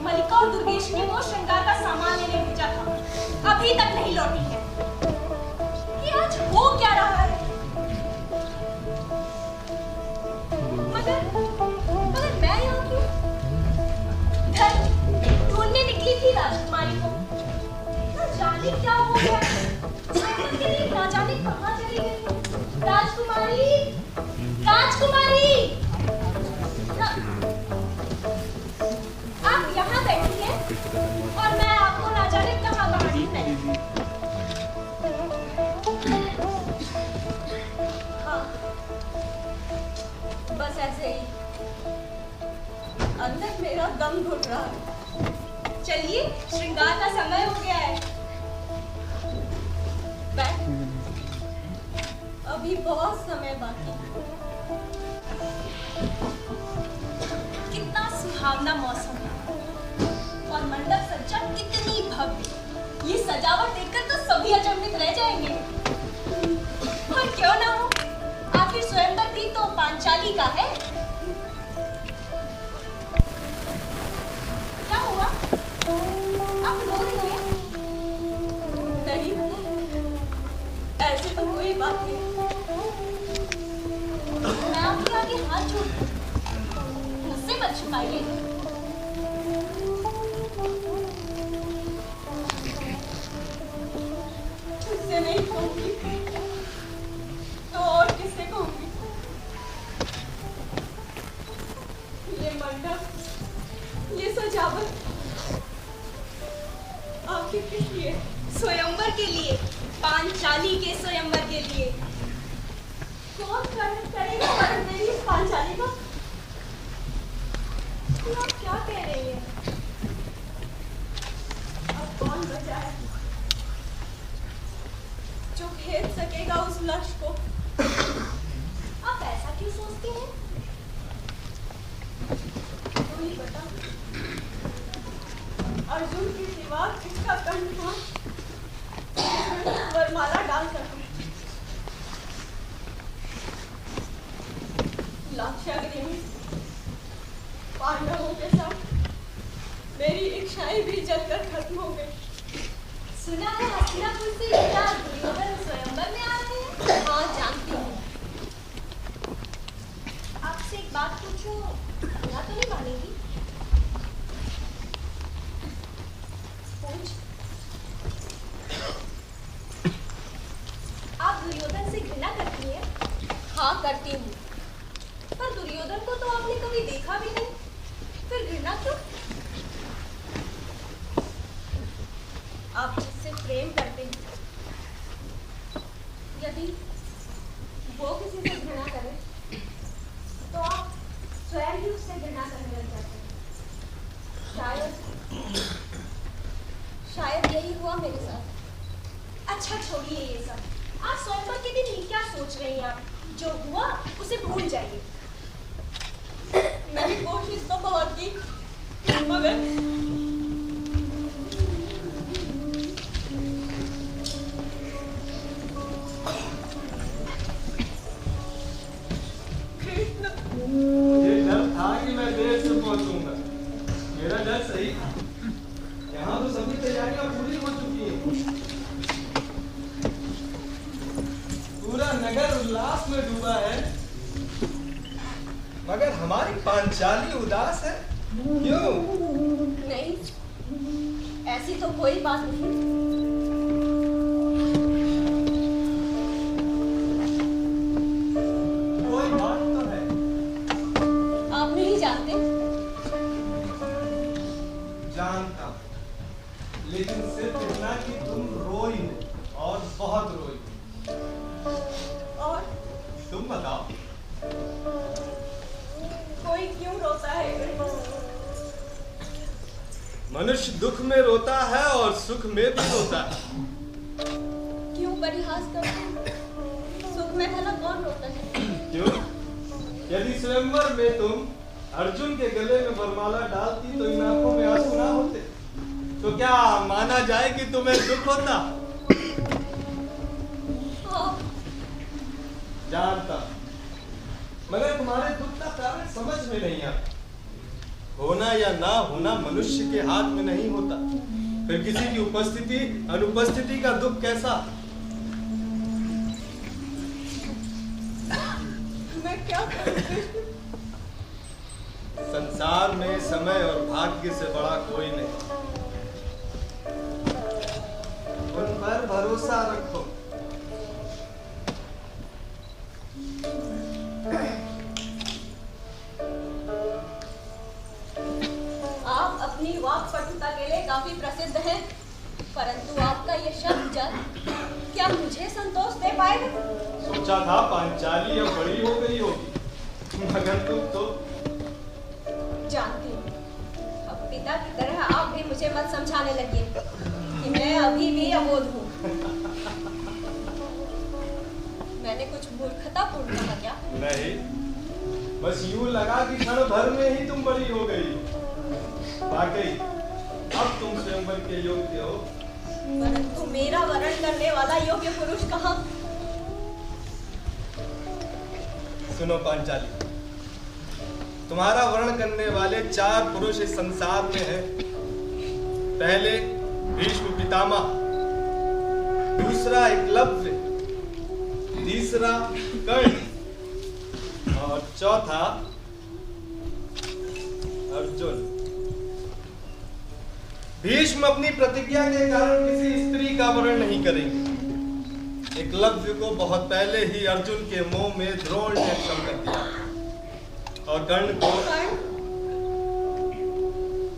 मलिका और दुर्गेश ने वो श्रृंगार का सामान लेने भेजा था, अभी तक नहीं लौटी है। ये आज हो क्या रहा है? मगर मैं यहाँ क्यों? घर ढूंढने निकली थी राजकुमारी को, न जाने क्या हो गया। ना जाने कहाँ चली गई। राजकुमारी, राजकुमारी, आप यहाँ बैठी हैं और मैं आपको ना जाने कहाँ ढूंढ रही। हाँ, बस ऐसे ही अंदर मेरा दम घुट रहा है। चलिए, श्रृंगार का समय हो गया है। बैठ, अभी बहुत समय बाकी है। कितना सुहावना मौसम है और मंडप सज्जा कितनी भव्य। ये सजावट देखकर तो सभी अचंभित रह जाएंगे। और क्यों ना हो, आखिर स्वयंवर भी तो पांचाली का है। क्या हुआ? आप रो रही हैं? नहीं, ऐसी तो कोई बात नहीं। मैं आपके आगे हाथ जोड़ती हूँ, मुझसे मत छुपाइए। तुझसे नहीं कहूँगी तो और किससे कहूँगी? ये मंडप, ये सजावट आखिर किस लिए? स्वयंवर के लिए, पांचाली के स्वयंवर के लिए। कौन करेगा वरण मेरी इस पांचाली का? तो आप क्या कह रही हैं? अब कौन बचा है जो भेद सकेगा उस लक्ष्य को? आप ऐसा क्यों सोचती हैं? तू ही बता, अर्जुन की सिवा किसका कंठ वरमाला डाल सकूं? लाक्षागृह पांडवों के साथ मेरी इच्छाएं भी जलकर खत्म हो गई। सुना है हस्तिनापुर से दुर्योधन स्वयंवर में आ रहे हैं। हाँ, जानती हूँ। आपसे एक बात पूछूं, बुरा तो नहीं मानेगी? पूछ। आप दुर्योधन से घृणा करती हैं? हाँ, करती हूँ। पर दुर्योधन को तो आपने कभी देखा भी नहीं, फिर घृणा क्यों? आप जिससे प्रेम करते हैं, यदि वो किसी से घृणा करे तो आप स्वयं ही उससे घृणा करने लग जाते हैं। शायद यही हुआ मेरे साथ। अच्छा, छोड़िए ये सब। आप स्वयंवर के दिन क्या सोच रही हैं? आप जो हुआ उसे भूल जाइए। मैंने कोशिश तो बहुत की, मगर ये डर था कि मैं देर से पहुंचूंगा। मेरा डर सही था। यहाँ तो सभी तैयारियां पूरी हो चुकी हैं। पूरा नगर उल्लास में डूबा है, मगर हमारी पांचाली उदास है। क्यों? नहीं, ऐसी तो कोई बात नहीं। कोई बात तो है। आप नहीं जानते? जानता, लेकिन सिर्फ इतना कि तुम रोई हो और बहुत रोई हो। और तुम बताओ, कोई क्यों रोता है? मनुष्य दुख में रोता है और सुख में भी रोता है। क्यों परिहास करते हैं? सुख में भला कौन रोता है? क्यों? यदि स्वयंवर में तुम अर्जुन के गले में वरमाला डालती तो इन आंखों में आंसू ना होते, तो क्या माना जाए कि तुम्हें दुख होता? हाँ। जानता, मगर तुम्हारे दुख का कारण समझ में नहीं आता। होना या ना होना मनुष्य के हाथ में नहीं होता, फिर किसी की उपस्थिति अनुपस्थिति का दुख कैसा? मैं क्या करूं? संसार में समय और भाग्य से बड़ा कोई नहीं। उन पर भरोसा रखो। आप अपनी वाक पटुता के लिए काफी प्रसिद्ध हैं, परंतु आपका ये शब्द जब क्या मुझे संतोष दे पाएगा? सोचा था पांचाली अब बड़ी हो गई होगी, मगर तुम तो जानती हूँ, अब पिता की तरह आप भी मुझे मत समझाने लगे कि मैं अभी भी अबोध हूँ। मैंने कुछ मूर्खतापूर्ण कहा क्या? नहीं, बस यूं लगा कि क्षण भर में ही तुम बड़ी हो गई। वाकई अब तुम स्वयंवर के योग्य हो। परंतु मेरा वरण करने वाला योग्य पुरुष कहाँ? सुनो पांचाली, तुम्हारा वर्ण करने वाले 4 पुरुष इस संसार में हैं। पहले भीष्म पितामह, दूसरा एकलव्य, तीसरा कर्ण, और चौथा अर्जुन। भीष्म अपनी प्रतिज्ञा के कारण किसी स्त्री का वर्ण नहीं करेंगे। एकलव्य को बहुत पहले ही अर्जुन के मुंह में द्रोण ने क्षम कर दिया और कर्ण को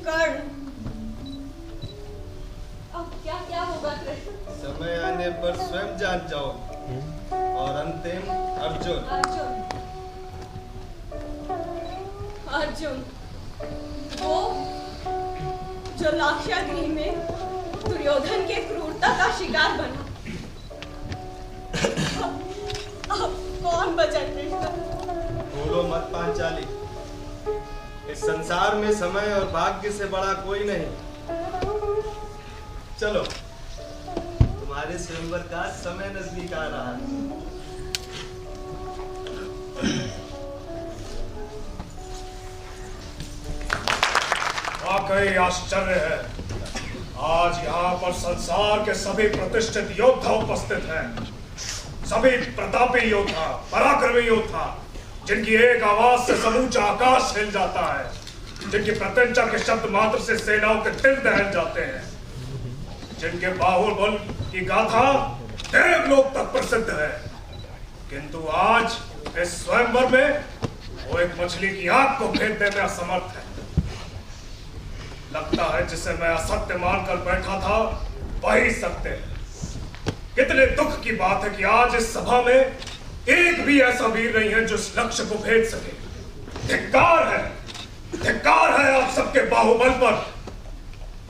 कर्ण अब क्या क्या होगा कृष्ण? समय आने पर स्वयं जान जाओ। और अंतिम अर्जुन। अर्जुन अर्जुन वो जो लाक्षागृह में दुर्योधन के क्रूरता का शिकार बना। अब कौन बचा कृष्ण? भूलो मत पांचाली, इस संसार में समय और भाग्य से बड़ा कोई नहीं। चलो, तुम्हारे स्वयंवर का समय नजदीक आ रहा है। वाकई आश्चर्य है, आज यहाँ पर संसार के सभी प्रतिष्ठित योद्धा उपस्थित हैं। सभी प्रतापी योद्धा, पराक्रमी योद्धा, जिनकी एक आवाज से समूचा आकाश हिल जाता है, जिनकी प्रत्यंचा के शब्द मात्र से सेनाओं के दिल दहल जाते हैं, जिनके बाहुबल की गाथा देवलोक तक प्रसिद्ध है। किंतु आज इस स्वयंवर में वो एक मछली की आंख को भेदने में असमर्थ है। लगता है जिसे मैं असत्य मानकर बैठा था वही सत्य है। कितने दुख की बात है कि आज इस सभा में एक भी ऐसा वीर नहीं है जो इस लक्ष्य को भेद सके। धिक्कार है आप सबके बाहुबल पर,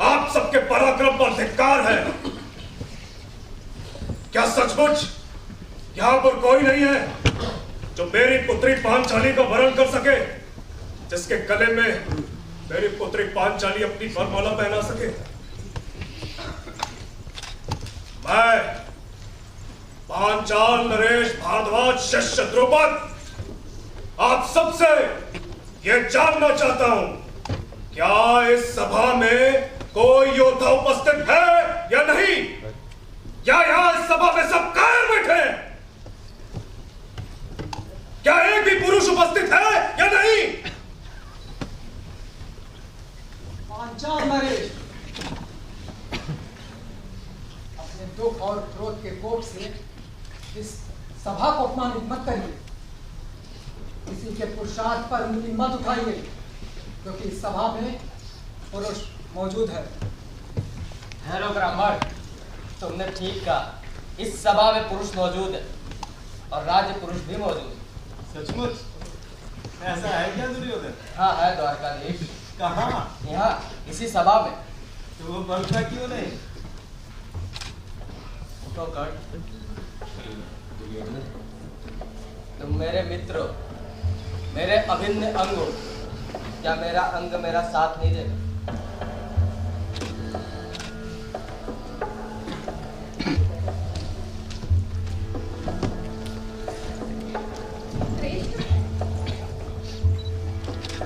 आप सबके पराक्रम पर धिक्कार है। क्या सचमुच यहां पर कोई नहीं है जो मेरी पुत्री पांचाली का वरण कर सके, जिसके गले में मेरी पुत्री पांचाली अपनी वरमाला पहना सके? मैं पांचाल नरेश भारद्वाज शिष्य द्रुपद आप सबसे यह जानना चाहता हूं, क्या इस सभा में कोई योद्धा उपस्थित है या नहीं? क्या यहां इस सभा में सब कायर बैठे हैं? क्या एक भी पुरुष उपस्थित है या नहीं? पांचाल नरेश, अपने दुख और क्रोध के कोप से इस सभा को अपमानित मत करिए। किसी के पुरुषार्थ पर उंगली मत उठाइए, क्योंकि इस सभा में पुरुष मौजूद है। हेलो ब्राह्मण, तुमने ठीक कहा, इस सभा में पुरुष मौजूद है और राज्य पुरुष भी मौजूद है। सचमुच ऐसा है क्या दुर्योधन? हाँ है द्वारकाधीश। कहाँ? यहाँ इसी सभा में। तो वो बलता क्यों नहीं? उठो कर्ण, तुम मेरे मित्र हो, मेरे अभिन्न अंग हो। क्या मेरा अंग मेरा साथ नहीं देगा?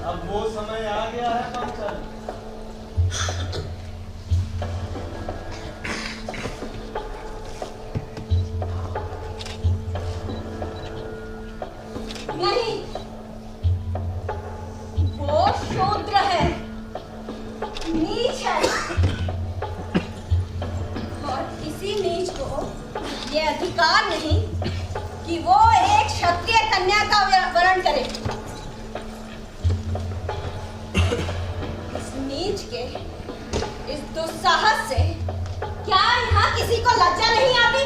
अब वो समय आ गया है पांचाली। नहीं, वो शूद्र है, नीच है, और किसी नीच को ये अधिकार नहीं कि वो एक क्षत्रिय कन्या का वरण करे। इस नीच के इस दुस्साहस से क्या यहाँ किसी को लज्जा नहीं आती?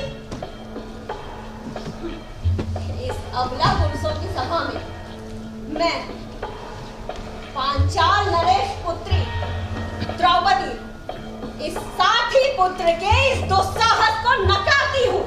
इस अबला पुरुषों की सभा में मैं पांचाल नरेश पुत्री द्रौपदी इस साथी पुत्र के इस दुस्साहस को नकारती हूँ।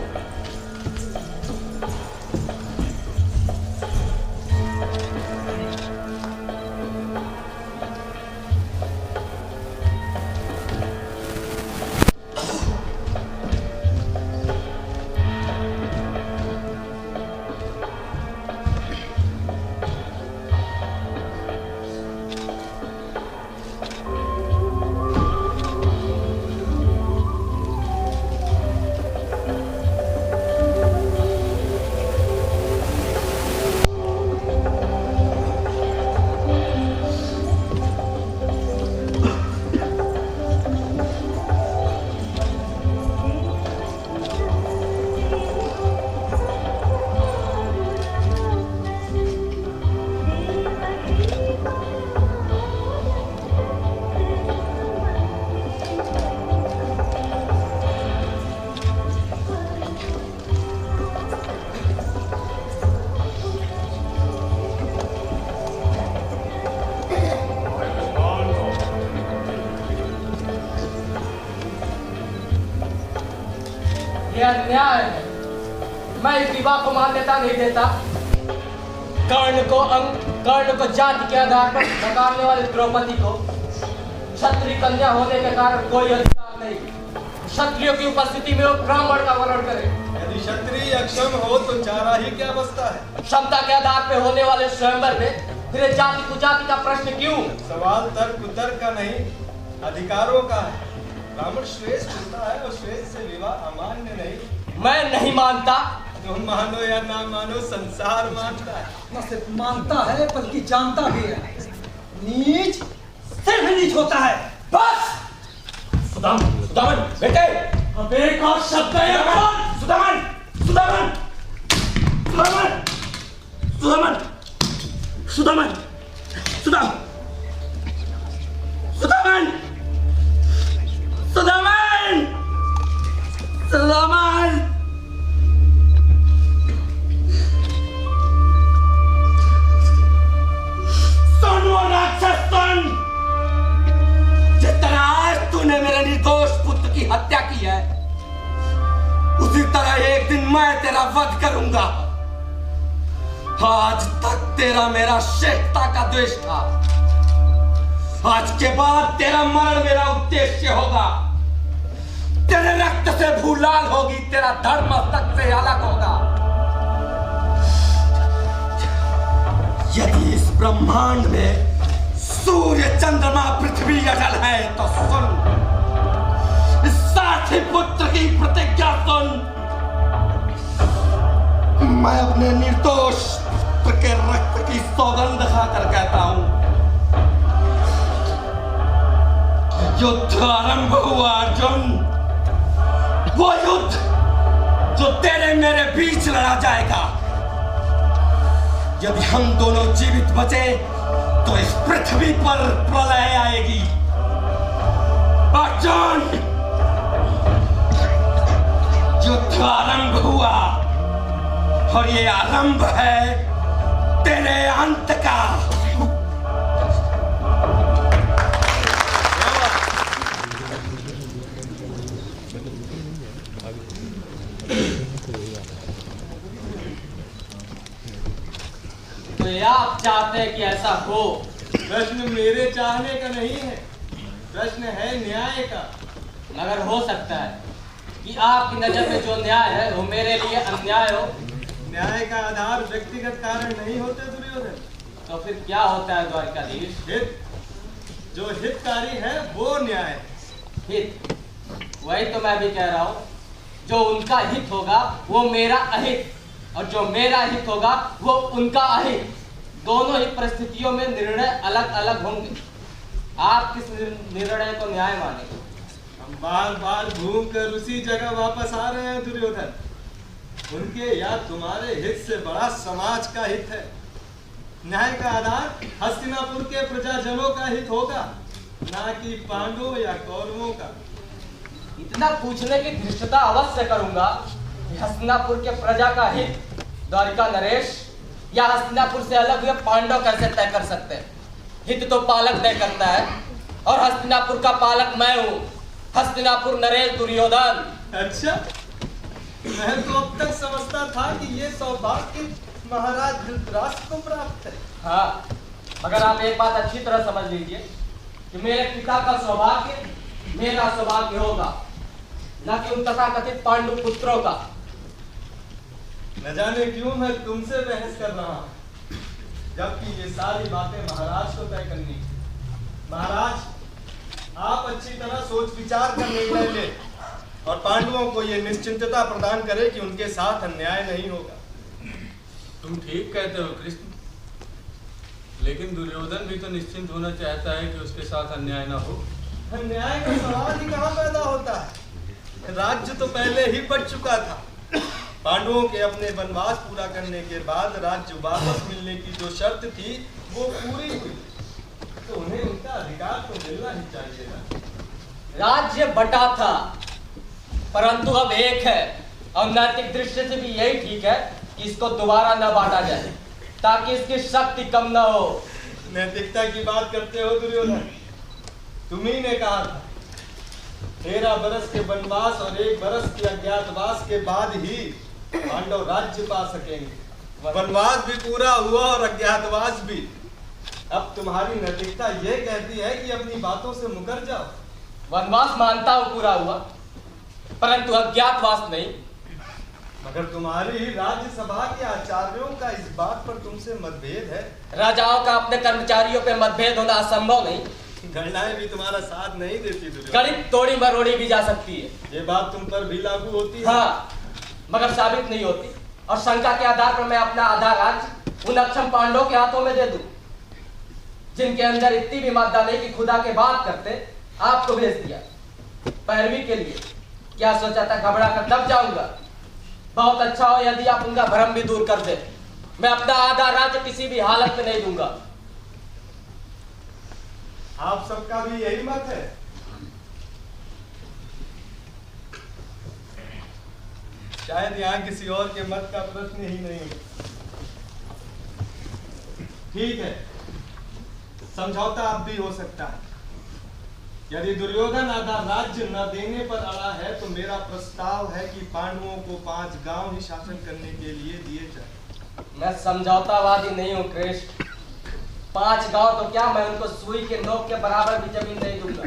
अन्याय है। मैं इस विवाह को मान्यता नहीं देता। कर्ण को जाति के आधार पर नकारने वाली द्रौपदी को क्षत्रिय कन्या होने के कारण कोई अधिकार नहीं। क्षत्रियों की उपस्थिति में वो ब्राह्मण का वर्ण करे। यदि क्षत्रिय अक्षम हो तो चारा ही क्या बचता है? क्षमता के आधार पर होने वाले स्वयंवर में फिर जाति कुजाति का प्रश्न क्यों? सवाल तर्क कुतर्क का नहीं, अधिकारों का है। ब्राह्मण श्रेष्ठ होता है और श्रेष्ठ से विवाह अमान्य नहीं। मैं नहीं मानता। तुम मानो या ना मानो, संसार मानता है। न सिर्फ मानता है बल्कि जानता भी है। नीच सिर्फ नीच होता है, बस। सुदामन बेटे, अब एक और शब्द है सुदामन सुदामन सुदामन सुदामन सुदामन सुदामन सुदामन सुदामन सुदामन सुन वो राक्षस सुन, जितना आज तूने मेरे निर्दोष पुत्र की हत्या की है, उसी तरह एक दिन मैं तेरा वध करूंगा। आज तक तेरा मेरा श्रेष्ठता का द्वेष था, आज के बाद तेरा मरण मेरा उद्देश्य होगा। तेरे रक्त से भू लाल होगी, तेरा धड़ मस्तक से अलग होगा। यदि इस ब्रह्मांड में सूर्य चंद्रमा पृथ्वी अटल है तो सुन, इस साथी पुत्र की प्रतिज्ञा सुन। मैं अपने निर्दोष पुत्र के रक्त की सौगंध खाकर कहता हूं, युद्ध आरंभ हुआ अर्जुन, वो युद्ध जो तेरे मेरे बीच लड़ा जाएगा। यदि हम दोनों जीवित बचे तो इस पृथ्वी पर प्रलय आएगी। अर्जुन, युद्ध आरंभ हुआ और ये आरंभ है तेरे अंत का। तो आप चाहते हैं कि ऐसा हो? प्रश्न मेरे चाहने का नहीं है, प्रश्न है न्याय का। मगर हो सकता है कि आपकी नजर में जो न्याय है वो मेरे लिए अन्याय हो। न्याय का आधार व्यक्तिगत कारण नहीं होते दुर्योधन। तो फिर क्या होता है द्वारिकाधीश? हित, जो हितकारी है वो न्याय। हित, वही तो मैं भी कह रहा हूँ। जो उनका हित होगा वो मेरा अहित, और जो मेरा हित होगा वो उनका अहित। दोनों ही परिस्थितियों में निर्णय अलग अलग होंगे। आप किस निर्णय को न्याय मानेंगे? हम बार बार घूम कर उसी जगह वापस आ रहे हैं दुर्योधन। उनके या तुम्हारे हित से बड़ा समाज का हित है। न्याय का आधार हस्तिनापुर के प्रजाजनों का हित होगा, ना कि पांडवों या कौरवों का। इतना पूछने की धृष्टता अवश्य करूंगा कि हस्तिनापुर के प्रजा का हित द्वारिका नरेश या हस्तिनापुर से अलग हुए पांडव कैसे तय कर सकते हैं? हित तो पालक तय करता है, और हस्तिनापुर का पालक मैं हूँ। हस्तिनापुर नरेश दुर्योधन। अच्छा, मैं तो अब तक समझता था कि ये सौभाग्य महाराज धृतराष्ट्र को प्राप्त है। हाँ, मगर आप एक बात अच्छी तरह समझ लीजिए कि मेरे पिता का सौभाग्य मेरा सौभाग्य होगा, न कि उन तथाकथित पांडु पुत्रों का। न जाने क्यों मैं तुमसे बहस कर रहा हूं, जबकि ये सारी बातें महाराज को तय करनी। महाराज, आप अच्छी तरह सोच विचार कर निर्णय ले और पांडवों को ये निश्चिंतता प्रदान करे कि उनके साथ अन्याय नहीं होगा। तुम ठीक कहते हो कृष्ण, लेकिन दुर्योधन भी तो निश्चिंत होना चाहता है कि उसके साथ अन्याय ना हो। अन्याय का सवाल ही कहाँ पैदा होता है? राज्य तो पहले ही बढ़ चुका था। पांडवों के अपने वनवास पूरा करने के बाद राज्य वापस मिलने की जो शर्त थी वो पूरी हुई, तो उन्हें उनका अधिकार तो मिलना ही चाहिए ना। राज्य बटा था, परंतु अब एक है, और नैतिक दृष्टि से भी यही ठीक है कि इसको दोबारा न बांटा जाए, ताकि इसकी शक्ति कम न हो। नैतिकता की बात करते हो दुर्योधन? तुम्ही ने कहा था 13 बरस के वनवास और 1 बरस के अज्ञातवास के बाद ही पांडव राज्य पा सकेंगे। वनवास भी पूरा हुआ और अज्ञातवास भी। अब तुम्हारी नैतिकता यह कहती है कि अपनी बातों से मुकर जाओ। वनवास मानता हूं पूरा हुआ, परंतु अज्ञातवास नहीं। मगर तुम्हारी राज्यसभा के आचार्यों का इस बात पर तुमसे मतभेद है। राजाओं का अपने कर्मचारियों पे मतभेद होना असंभव नहीं। गणनाएं भी तुम्हारा साथ नहीं देती दुर्योधन। गणित तोड़ी मरोड़ी भी जा सकती है, ये बात तुम पर भी लागू होती है। हाँ, मगर साबित नहीं होती। और शंका के आधार पर मैं अपना आधा राज्य उन अक्षम पांडवों के हाथों में दे दूं, जिनके अंदर इतनी भी मादा नहीं कि खुदा के बात करते आपको भेज दिया पैरवी के लिए। क्या सोचा था घबरा कर दब जाऊंगा? बहुत अच्छा हो यदि आप उनका भ्रम भी दूर कर दे। मैं अपना आधा राज्य किसी भी हालत में नहीं दूंगा। आप सबका भी यही मत है? शायद यहाँ किसी और के मत का प्रश्न ही नहीं। ठीक है, समझौता अब भी हो सकता है। यदि दुर्योधन आधा राज्य न देने पर अड़ा है तो मेरा प्रस्ताव है कि पांडवों को 5 गांव ही शासन करने के लिए दिए जाए। मैं समझौतावादी नहीं हूँ कृष्ण। 5 गांव तो क्या, मैं उनको सुई के नोक के बराबर भी जमीन नहीं दूंगा।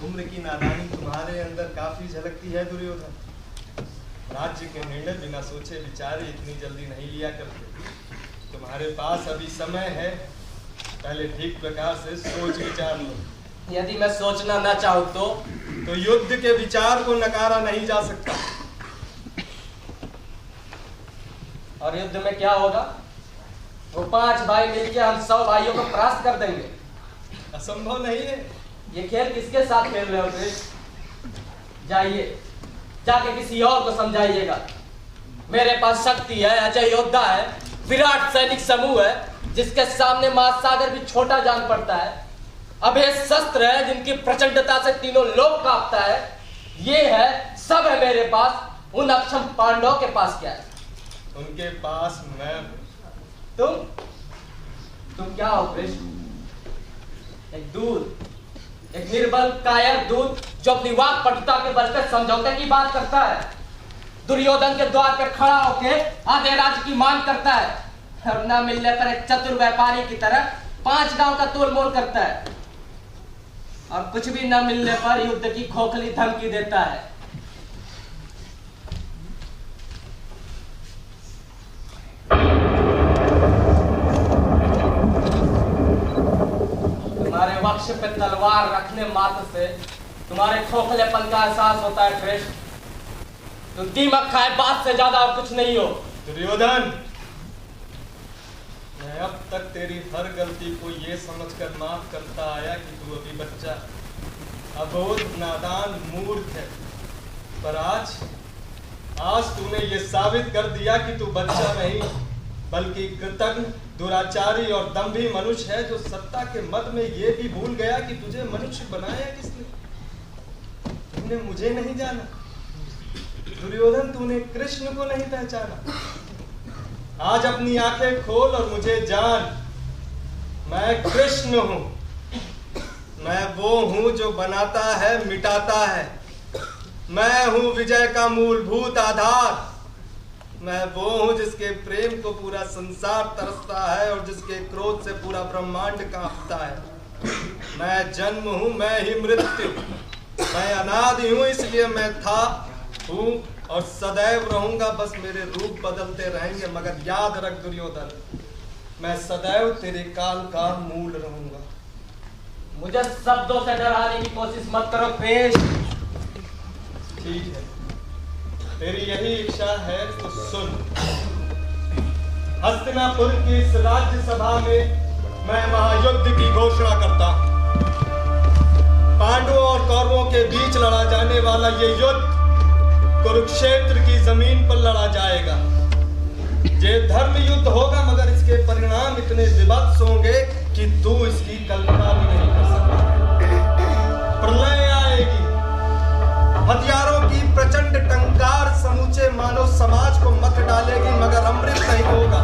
उम्र की नादानी तुम्हारे अंदर काफी झलकती है दुर्योधन। राज्य के निर्णय बिना सोचे विचारे इतनी जल्दी नहीं लिया करते। तुम्हारे पास अभी समय है, पहले ठीक प्रकार से सोच विचार लो। यदि मैं सोचना न चाहूं तो युद्ध के विचार को नकारा नहीं जा सकता। और युद्ध में क्या होगा? वो 5 भाई मिलकर हम 100 भाइयों को परास्त कर देंगे। असंभव नहीं है। ये खेल किसके साथ खेल रहे हो कृष्ण? जाइए, जाके किसी और को समझाइएगा। मेरे पास शक्ति है, अजय योद्धा है, विराट सैनिक समूह है, जिसके सामने महासागर भी छोटा जान पड़ता है। अभेद शस्त्र है, जिनकी प्रचंडता से तीनों लोक कांपता है। ये है, सब है मेरे पास। उन अक्षम पांडवों के पास क्या है? उनके पास मैं। तुम क्या हो कृष्ण? एक दूत, एक निर्बल कायर दूत जो अपनी वाक पटुता के बल पर समझौते की बात करता है। दुर्योधन के द्वार पर खड़ा होकर आधे राज्य की मांग करता है, और न मिलने पर एक चतुर व्यापारी की तरह 5 गांव का तोल मोल करता है, और कुछ भी न मिलने पर युद्ध की खोखली धमकी देता है। तुम्हारे वक्ष पे तलवार रखने मात्र से तुम्हारे खोखलेपन का एहसास होता है कृष्ण। तुम दीमक खाए बात से ज्यादा और कुछ नहीं हो। दुर्योधन, मैं अब तक तेरी हर गलती को ये समझकर माफ करता आया कि तू अभी बच्चा, अबोध, नादान, मूर्ख है। पर आज तूने ये साबित कर दिया कि तू बच्चा नहीं, बल्कि कृतज्ञ, दुराचारी और दंभी मनुष्य है, जो सत्ता के मद में ये भी भूल गया कि तुझे मनुष्य बनाया किसने। तूने मुझे नहीं जाना दुर्योधन, तूने कृष्ण को नहीं पहचाना। आज अपनी आंखें खोल और मुझे जान, मैं कृष्ण हूं। मैं वो हूं जो बनाता है, मिटाता है। मैं हूं विजय का मूलभूत आधार। मैं वो हूं जिसके प्रेम को पूरा संसार तरसता है और जिसके क्रोध से पूरा ब्रह्मांड कांपता है। मैं जन्म हूं, मैं ही मृत्यु। मैं अनादि हूं, इसलिए मैं था, हूं और सदैव रहूंगा। बस मेरे रूप बदलते रहेंगे, मगर याद रख दुर्योधन, मैं सदैव तेरे काल का मूल रहूंगा। मुझे शब्दों से डराने की कोशिश मत करो कृष्ण। ठीक है, तेरी यही इच्छा है तो सुन। हस्तिनापुर की इस राज्यसभा में मैं महायुद्ध की घोषणा करता हूं। पांडवों और कौरवों के बीच लड़ा जाने वाला ये युद्ध कुरुक्षेत्र की जमीन पर लड़ा जाएगा। ये धर्म युद्ध होगा, मगर इसके परिणाम इतने विभत्स होंगे कि तू इसकी कल्पना भी नहीं कर सकता। प्रलय आएगी, हथियारों की प्रचंड टंकार समूचे मानव समाज को मत डालेगी, मगर अमृत नहीं होगा।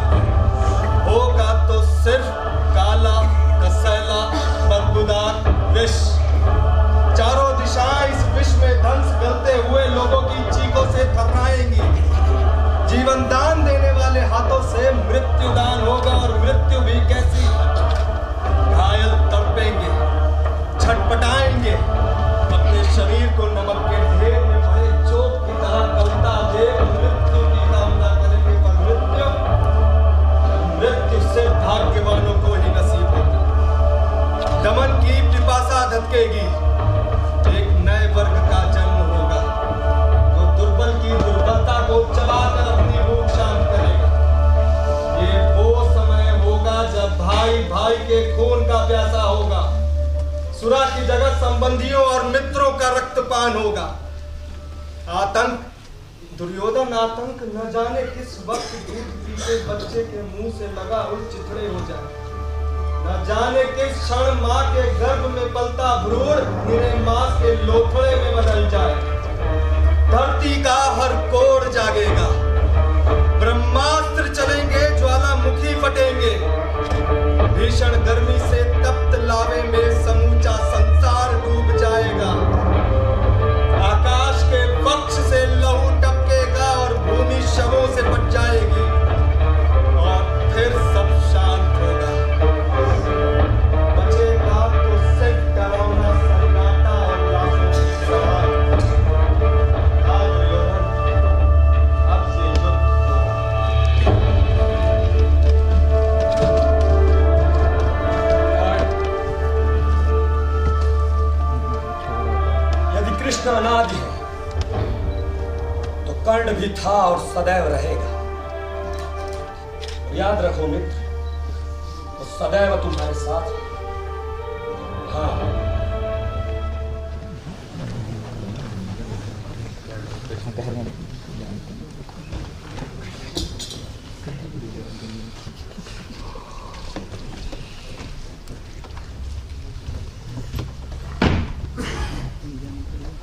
होगा तो सिर्फ काला, कसैला, बदबूदार विष। चारों दिशाएं इस जीवन दान देने वाले हाथों से मृत्यु दान होगा, और मृत्यु भी कैसी? घायल तड़पेंगे, छटपटाएंगे, अपने शरीर को नमक के ढेर में पड़े चोट की तरह गलता देख मृत्यु की कामना करेंगे, पर मृत्यु से भाग्यवानों को ही नसीब होगा। दमन की पिपासा धधकेगी, एक नए वर्ग का जन्म होगा, जो दुर्बल की दुर्बलता को चलाकर अपनी भूख शांत करेगा। ये वो समय होगा जब भाई भाई के खून का प्यासा होगा, सुरा की जगह संबंधियों और मित्रों का रक्तपान होगा। आतंक, दुर्योधन आतंक न जाने किस वक्त दूध पीते बच्चे के मुंह से लगा हुआ चिथड़े हो जाए, न जाने किस क्षण मां के गर्भ में पलता भ्रूण निरे मांस के लोथड़े में बदल जाए। धरती का हर कोड़ जागेगा, ब्रह्मास्त्र चलेंगे, ज्वालामुखी फटेंगे, भीषण गर्मी से तप्त लावे में समूचा संसार डूब जाएगा। आकाश के वक्ष से लहू टपकेगा और भूमि शवों से पट जाएगी, और फिर सब शांत होगा। बचेगा तो सिर्फ डरावना सन्नाटा और लाशों की सवार। अब ये युद्ध कृष्ण अनादि है तो कर्ण भी था और सदैव रहेगा। याद रखो मित्र, वो सदैव तुम्हारे साथ है। हाँ,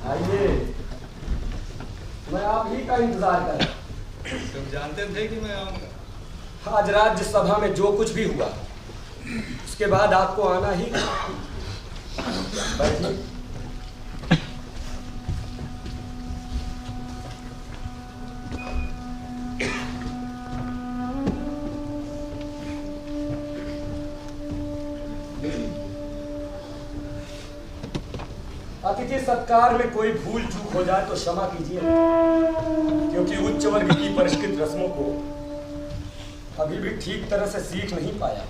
आइए, मैं आप ही का इंतजार कर रहा हूं। तुम जानते थे कि मैं आऊंगा? आज राज्य सभा में जो कुछ भी हुआ उसके बाद आपको आना ही था। बैठिए। अतिथि सत्कार में कोई भूल चूक हो जाए तो क्षमा कीजिए, क्योंकि उच्च वर्ग की परिष्कृत रस्मों को अभी भी ठीक तरह से सीख नहीं पाया।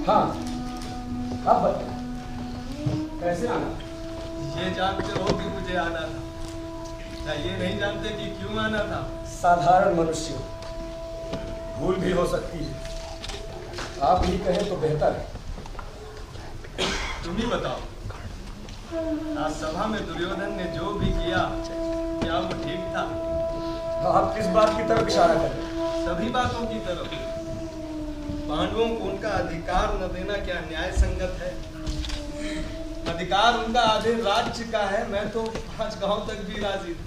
हाँ, अब बताओ कैसे आना? ये जानते हो कि मुझे आना था, क्या ये नहीं जानते कि क्यों आना था? साधारण मनुष्य भूल भी हो सकती है, आप ही कहें तो बेहतर है। तुम ही बताओ, आज सभा में दुर्योधन ने जो भी किया क्या वो ठीक था? आप किस बात की तरफ इशारा कर रहे हैं? सभी बातों की तरफ। पांडवों को उनका अधिकार न देना क्या न्याय संगत है? अधिकार उनका आधे राज्य का है, मैं तो 5 गांव तक भी राजी था,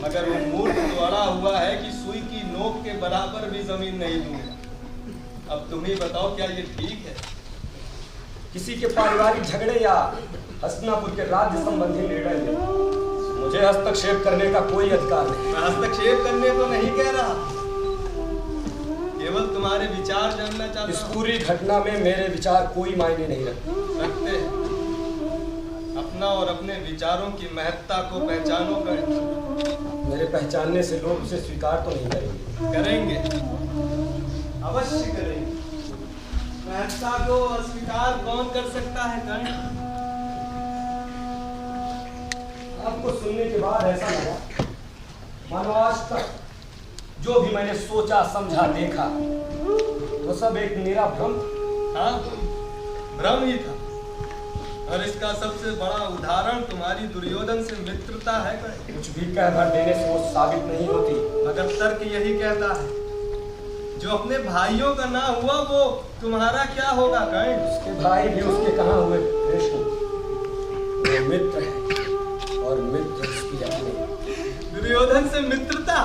मगर वो मूर्ख तो अड़ा हुआ है कि सुई की नोक के बराबर भी जमीन नहीं दूंगा। अब तुम ही बताओ, क्या ये ठीक है? किसी के पारिवारिक झगड़े या हस्तिनापुर के राज्य संबंधी निर्णय में मुझे हस्तक्षेप करने का कोई अधिकार नहीं। मैं हस्तक्षेप करने को नहीं कह रहा, केवल तुम्हारे विचार जानना चाहता हूं। इस पूरी घटना में मेरे विचार कोई मायने नहीं रखते। अपना और अपने विचारों की महत्ता को पहचानो कर। मेरे पहचानने से लोग उसे स्वीकार तो नहीं करेंगे। करेंगे, अवश्य करेंगे। महत्ता को अस्वीकार कौन कर सकता है कर्ण? आपको सुनने के बाद ऐसा लगा मानो आज तक जो भी मैंने सोचा समझा देखा वो सब एक मेरा भ्रम। हाँ, भ्रम ही था, और इसका सबसे बड़ा उदाहरण तुम्हारी दुर्योधन से मित्रता है। कुछ भी कह भर देने से वो साबित नहीं होती, मगर तर्क यही कहता है, जो अपने भाइयों का ना हुआ वो तुम्हारा क्या होगा कर्ण? उसके भाई भी उसके कहाँ हुए कृष्ण? वो मित्र है और मित्र उसकी अपनी। दुर्योधन से मित्रता,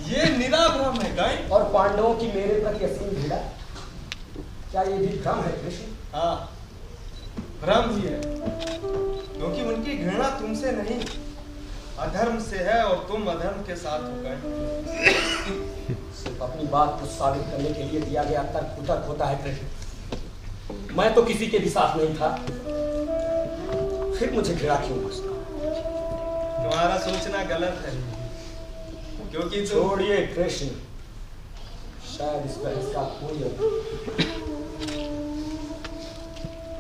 ये निरा भ्रम है कर्ण। और पांडवों की मेरे प्रति असीम घृणा, क्या ये भी भ्रम है कृष्ण? हाँ, भ्रम ही है, क्योंकि उनकी घृणा तुमसे नहीं अधर्म से है और तुम अधर्म के साथ हो गए। सिर्फ अपनी बात को साबित करने के लिए दिया गया तर्क कुतर्क होता है कृष्ण। मैं तो किसी के भी साथ नहीं था, फिर मुझे घृणा क्यों? तुम्हारा सोचना गलत है, क्योंकि छोड़िए कृष्ण, शायद इस बहस का कोई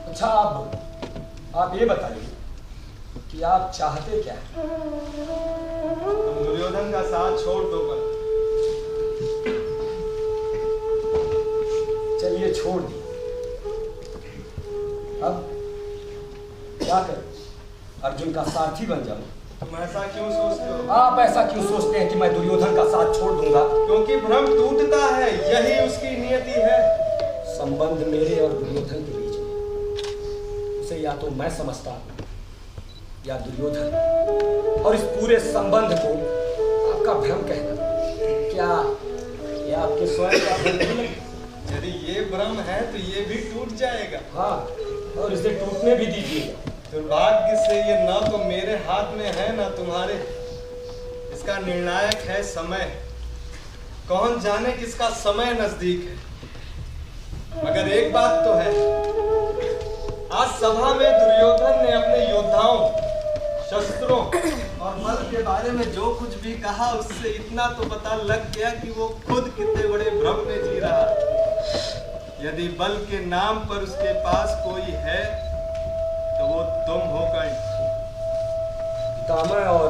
अच्छा आप ये बताइए कि आप चाहते क्या हैं? तुम दुर्योधन का साथ छोड़ दो पर। चलिए छोड़ दी, अब क्या करें? अर्जुन का सारथी बन जाऊं? तुम ऐसा क्यों सोचते हो? आप ऐसा क्यों सोचते हैं कि मैं दुर्योधन का साथ छोड़ दूंगा? क्योंकि भ्रम टूटता है, यही उसकी नियति है। संबंध मेरे और दुर्योधन के बीच में, उसे या तो मैं समझता हूं या दुर्योधन, और इस पूरे संबंध को आपका भ्रम कहना क्या ये आपके स्वयं का भ्रम नहीं लगता? यदि ये भ्रम है तो ये भी टूट जाएगा। हाँ, और इसे टूटने भी दीजिएगा। दुर्भाग्य से ये न तो मेरे हाथ में है न तुम्हारे। इसका निर्णायक है समय। कौन जाने किसका समय नजदीक है। मगर एक बात तो है, आज सभा में दुर्योधन ने अपने योद्धाओं, शस्त्रों और बल के बारे में जो कुछ भी कहा, उससे इतना तो पता लग गया कि वो खुद कितने बड़े भ्रम में जी रहा है। यदि बल के नाम पर उसके पास कोई है तो वो तुम हो गए। पितामह और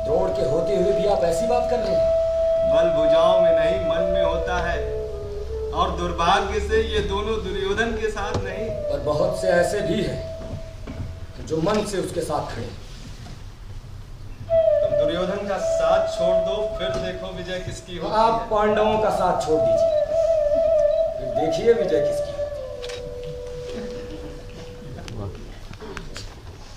द्रोण के होते हुए भी आप ऐसी बात कर रहे हैं? बल भुजाओं में नहीं, मन में होता है, और दुर्भाग्य से ये दोनों दुर्योधन के साथ नहीं। पर बहुत से ऐसे भी हैं जो मन से उसके साथ खड़े। तुम दुर्योधन का साथ छोड़ दो, फिर देखो विजय किसकी होती है। आप पांडवों का साथ छोड़ दीजिए, फिर देखिए विजय किसकी।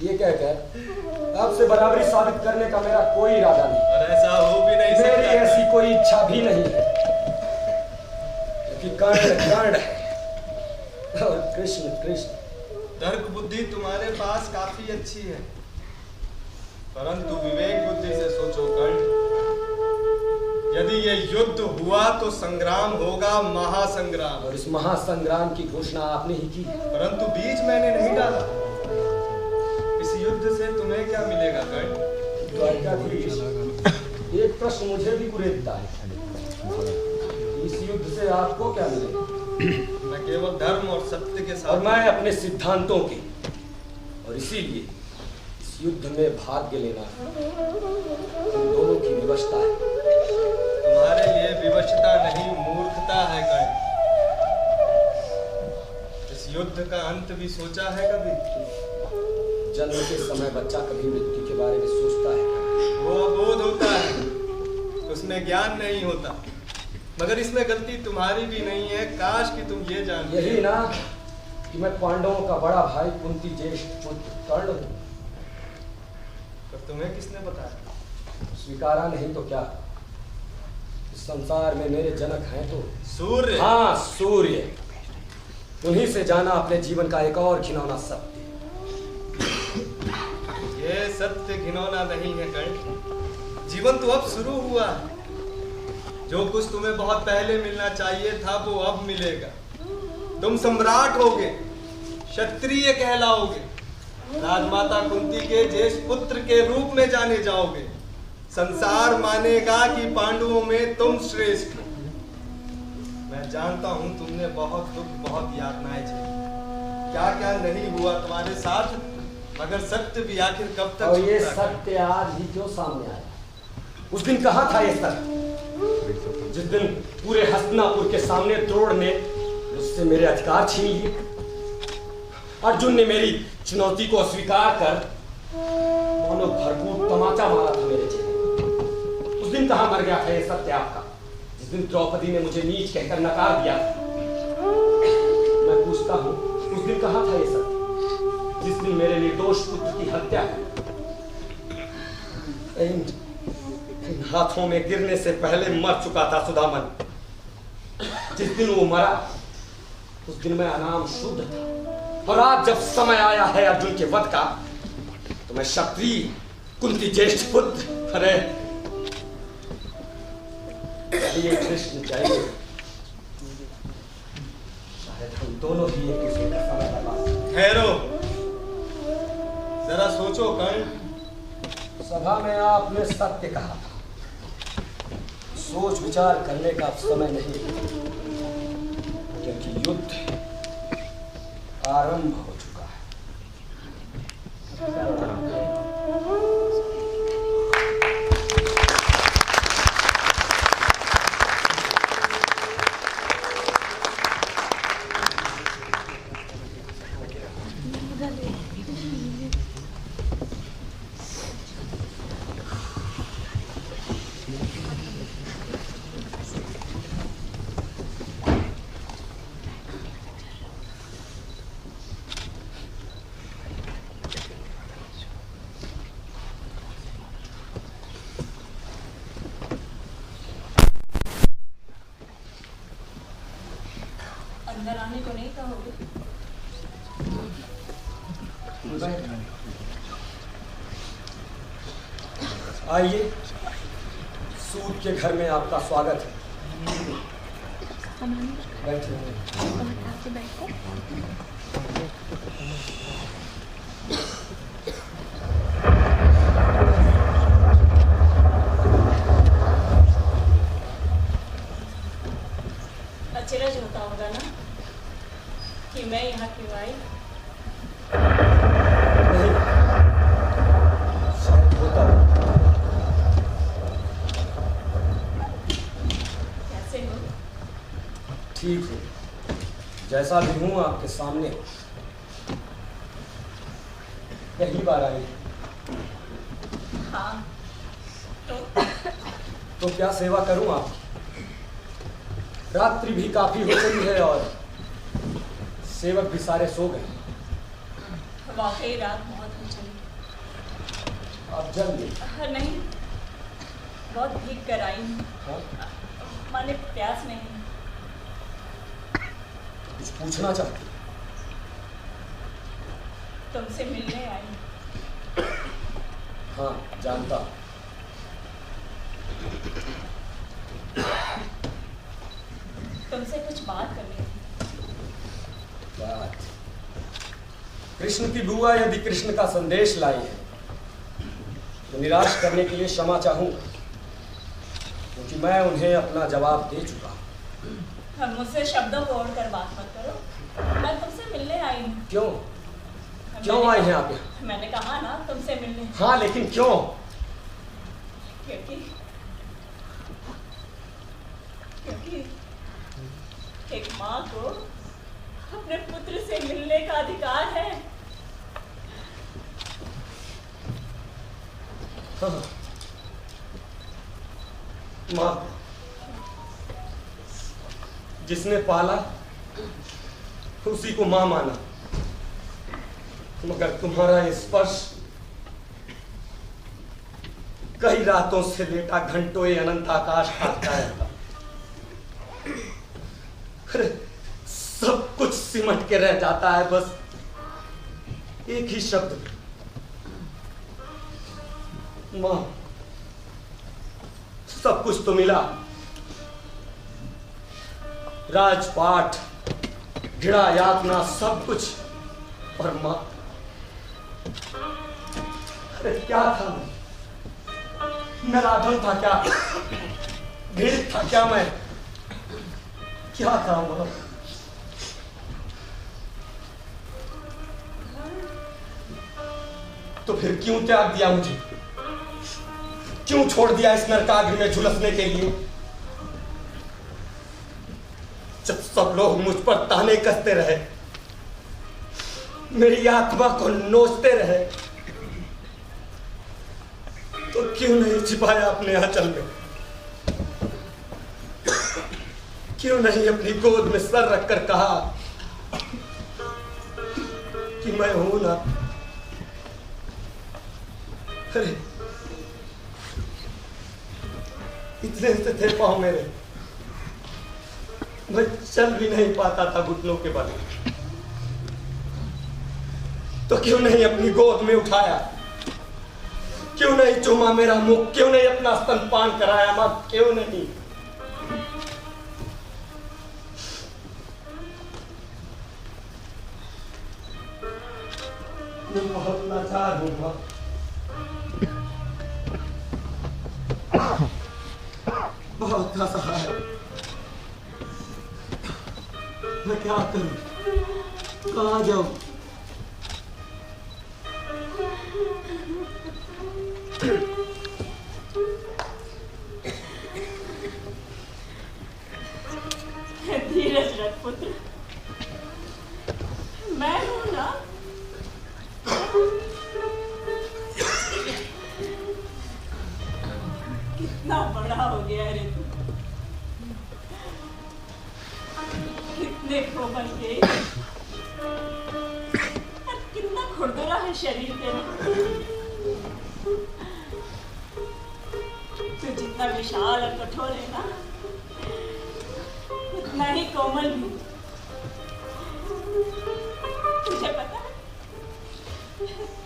ये कहकर आपसे बराबरी साबित करने का मेरा कोई इरादा नहीं, और ऐसा हो भी नहीं सकता। मेरी ऐसी कोई इच्छा भी नहीं है, क्योंकि कर्ण कर्ण है और कृष्ण कृष्ण। तर्क बुद्धि तुम्हारे पास काफी अच्छी है, परंतु विवेक बुद्धि से सोचो कर्ण। यदि ये युद्ध हुआ तो संग्राम होगा, महासंग्राम। और इस महासंग्राम की घोषणा आपने ही की, परंतु बीज मैंने नहीं डाला। इस युद्ध से तुम्हें क्या मिलेगा कर्ण? द्वारकाधीश, एक प्रश्न मुझे भी कुरेदता है, इस युद्ध से आपको क्या मिलेगा? मैं केवल धर्म और सत्य के साथ, और मैं अपने सिद्धांतों के, और इसीलिए इस युद्ध में भाग लेना तुम दोनों की विवशता है। तुम्हारे लिए विवशता नहीं, मूर्खता है कर्ण। इस युद्ध का अंत भी सोचा है कभी? जन्म के समय बच्चा कभी मृत्यु के बारे में सोचता है? वो अबोध होता है, उसमें ज्ञान नहीं होता। मगर इसमें गलती तुम्हारी भी नहीं है, काश कि तुम ये जानते। यही ना कि मैं पांडवों का बड़ा भाई कुंती ज्येष्ठ पुत्र कर्ण हूं। पर तुम्हें किसने बताया? स्वीकारा नहीं तो क्या? इस संसार में मेरे जनक हैं तो सूर्य। हाँ, सूर्य। उन्हीं से जाना अपने जीवन का एक और घिनौना सत्य। ये सत्य घिनौना नहीं है कर्ण। जीवन तो अब शुरू हुआ है। जो कुछ तुम्हें बहुत पहले मिलना चाहिए था वो अब मिलेगा। तुम सम्राट होगे, क्षत्रिय कहलाओगे, राजमाता कुंती के ज्येष्ठ पुत्र के रूप में जाने जाओगे। संसार मानेगा कि पांडवों में तुम श्रेष्ठ हो। मैं जानता हूं तुमने बहुत दुख, बहुत यातनाएं झेली, क्या क्या नहीं हुआ तुम्हारे साथ, मगर सत्य भी आखिर कब तक? और ये सत्य आज ही क्यों सामने आया? उस दिन कहाँ था ये सत्य? जिस दिन पूरे हस्तिनापुर के सामने द्रोण ने मुझसे मेरे अधिकार छीन लिए, अर्जुन ने मेरी चुनौती को अस्वीकार कर मानो भरपूर तमाचा मारा था मेरे चेहरे। उस दिन कहाँ मर गया था ये सत्य आपका, जिस दिन द्रौपदी ने मुझे नीच कहकर नकार दिया? मैं पूछता हूँ, उस दिन कहाँ था ये सत्य जिस दिन मेरे निर्दोष पुत्र की हत्या? इन हाथों में गिरने से पहले मर चुका था सुदामन। जिस दिन वो मरा उस दिन मैं अनाम शुद्ध था, और आज जब समय आया है अर्जुन के वध का, तो मैं क्षत्रिय कुंती ज्येष्ठ पुत्र। अरे चाहिए कृष्ण चाहिए, शायद हम दोनों ही एक दूसरे का समय बर्बाद। ठहरो, जरा सोचो कर्ण। सभा में आपने सत्य कहा था, सोच विचार करने का अब समय नहीं, क्योंकि युद्ध आरंभ हो चुका है। अंदर आने को नहीं कहोगे? आइए, सूत के घर में आपका स्वागत है। बैठिए। अचरज होता होगा ना कि मैं यहाँ क्यों आई? नहीं, शायद होता है। कैसे हो? ठीक है, जैसा भी हूँ आपके सामने। पहली बार आई हाँ, तो क्या सेवा करूँ आपकी? रात्रि भी काफी हो गई है और सेवक भी सारे सो गए। वाकई रात बहुत हो चली। आप जल्दी। नहीं, बहुत भीग कर आई हूँ। हाँ? माने प्यास नहीं। कुछ पूछना चाहती? तुमसे मिलने आई। हाँ, जानता। तुमसे कुछ बात करनी थी। बात? कृष्ण की बुआ यदि कृष्ण का संदेश लाई है तो निराश करने के लिए क्षमा चाहूंगा, क्योंकि मैं उन्हें अपना जवाब दे चुका हूं। हम मुझसे शब्दों को ओढ़कर बात मत करो। मैं तुमसे मिलने आई हूँ। क्यों? क्यों आई हैं आप यहाँ? मैंने कहा ना तुमसे मिलने। हाँ, लेकिन क्यों? क्योंकि एक माँ को अपने पुत्र से मिलने का अधिकार है। हाँ। माँ, जिसने पाला उसी को माँ माना, मगर तुम्हारा स्पर्श कई रातों से लेटा घंटों ये अनंत आकाश काटता रहता। सब कुछ सिमट के रह जाता है बस एक ही शब्द, मां। सब कुछ तो मिला, राजपाट, घृणा, यातना, सब कुछ, और मां, अरे क्या था? नराधम था क्या? घृणित था क्या मैं? क्या था मां? तो फिर क्यों त्याग दिया मुझे? क्यों छोड़ दिया इस नरकाग्नि में झुलसने के लिए? जब सब लोग मुझ पर ताने कसते रहे, मेरी आत्मा को नोचते रहे, तो क्यों नहीं छिपाया अपने आंचल में? क्यों नहीं अपनी गोद में सर रखकर कहा कि मैं हूं ना? अरे इतने से थे पांव मेरे, मैं चल भी नहीं पाता था घुटनों के बल, तो क्यों नहीं अपनी गोद में उठाया? क्यों नहीं चूमा मेरा मुख, क्यों नहीं अपना स्तनपान कराया मां, क्यों नहीं? मैं बहुत लाचार हूं मां। बहुत असहाय। मैं क्या करूं, कहाँ जाऊं? धीरज रख पुत्र, मैं हूं ना। कितना बड़ा हो गया रे तू, कितने कोमल के, कितना खुरदुरा है शरीर तेरा। तू जितना विशाल और कठोर है ना, उतना ही कोमल भी। तुझे पता है,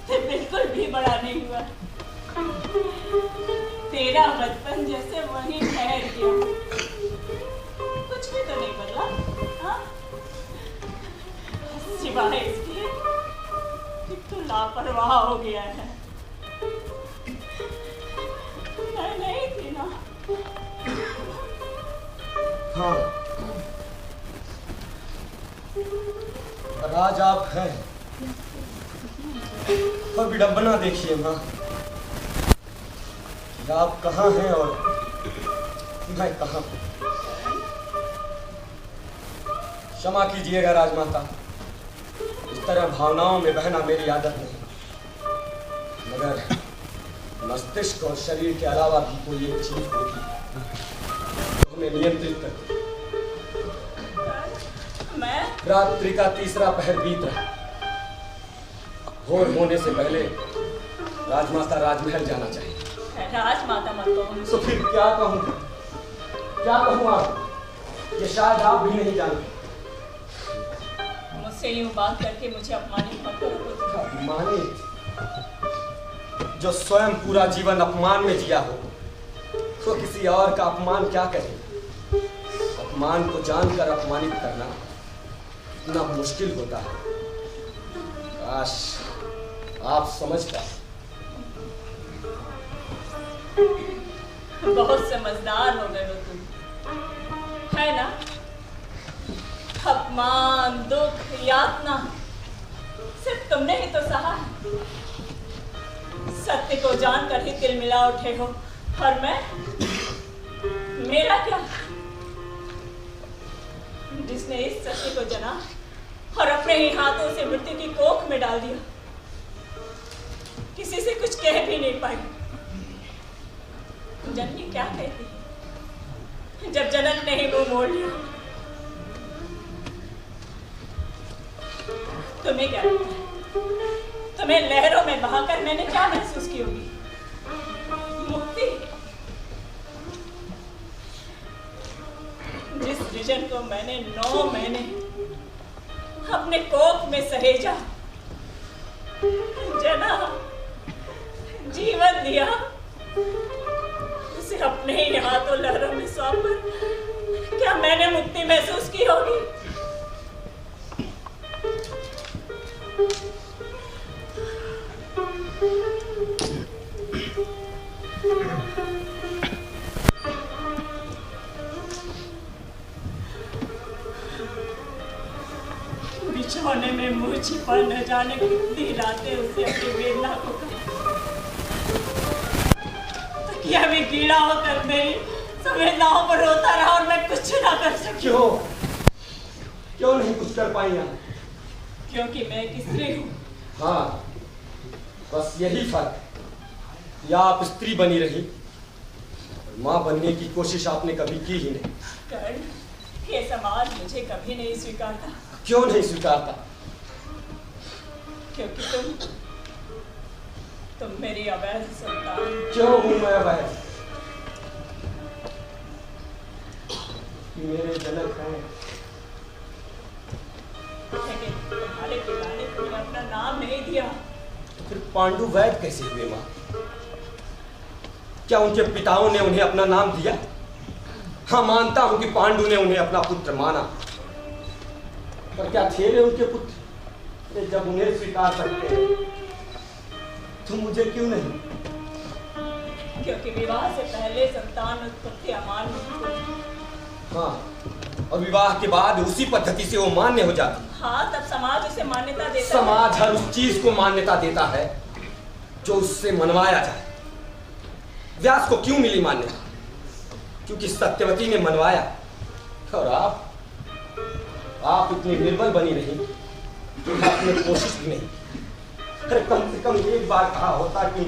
तू बिल्कुल भी बड़ा नहीं हुआ। तेरा बचपन जैसे वहीं ठहर गया, कुछ भी तो नहीं बदला। हाँ? सिवाय इसके कि तू लापरवाह हो गया है। मैं नहीं थी ना। हाँ, और आज आप हैं, और विडंबना देखिए मां, आप कहाँ हैं और मैं कहाँ। क्षमा कीजिएगा राजमाता, इस तरह भावनाओं में बहना मेरी आदत नहीं, मगर मस्तिष्क और शरीर के अलावा भी कोई एक चीज होती है हमें नियंत्रित करती। मैं रात्रि का तीसरा पहर बीत रहा, भोर होने से पहले राजमाता राजमहल जाना चाहिए। राजमाता मत कहो। तो फिर क्या कहूँ, क्या कहूँ आप, ये शायद आप भी नहीं जानते। मुझसे यूं बात करके मुझे अपमानित मत करो। अपमानित? जो स्वयं पूरा जीवन अपमान में जिया हो, तो किसी और का अपमान क्या करे। अपमान को जानकर अपमानित करना इतना मुश्किल होता है, काश आप समझ पाए। बहुत समझदार हो गए हो तुम, है ना? अपमान, दुख, यातना सिर्फ तुमने ही तो सहा है। सत्य को जानकर ही तिल मिला उठे हो, और मैं, मेरा क्या? जिसने इस सत्य को जना और अपने ही हाथों से मृत्यु की कोख में डाल दिया, किसी से कुछ कह भी नहीं पाई। जननी क्या कहती है जब जनक ने ही मुंह मोड़ लिया? तुम्हें क्या लगता है, तुम्हें लहरों में बहाकर मैंने क्या महसूस की होगी? मुक्ति? जिस विजन को मैंने 9 महीने अपने कोख में सहेजा, जना, जीवन दिया, उसे अपने ही हाथों लहरों में सौंपकर क्या मैंने मुक्ति महसूस की होगी? बिछौने में मुंह छिपा न जाने कितनी रातें उसे अपनी वेदना को तकिया में कीड़ा होकर मेरी संवेदनाओं पर रोता रहा और मैं कुछ ना कर सकी। क्यों नहीं कुछ कर पाई आप? क्योंकि मैं एक स्त्री हूँ। हाँ, बस यही फर्क, या आप स्त्री बनी रही, माँ बनने की कोशिश आपने कभी की ही नहीं। कर्ण, ये समाज मुझे कभी नहीं स्वीकारता। क्यों नहीं स्वीकारता? क्योंकि तुम मेरी अवैध संतान। क्यों हूं मैं अवैध? मेरे जनक हैं, लेकिन तुम्हारे पिता ने तुम्हें अपना नाम नहीं दिया। फिर पांडु वैद कैसे हुए माँ? क्या उनके पिताओं ने उन्हें अपना नाम दिया? हाँ, मानता हूं कि पांडु ने उन्हें अपना पुत्र माना, पर क्या थे वे उनके पुत्र? जब उन्हें स्वीकार करते हैं तो मुझे क्यों नहीं? क्योंकि विवाह से पहले संतान उत्पत्ति अमान्य है। हाँ, और विवाह के बाद उसी पद्धति से वो मान्य हो जाती। हाँ, तब समाज उसे मान्यता देता समाज है। हर उस चीज को मान्यता देता है जो उससे मनवाया जाए। व्यास को क्यों मिली मान्यता? क्योंकि सत्यवती ने मनवाया। और आप इतनी निर्बल बनी नहीं, आपने कोशिश भी नहीं। अरे कम से कम एक बार कहा होता कि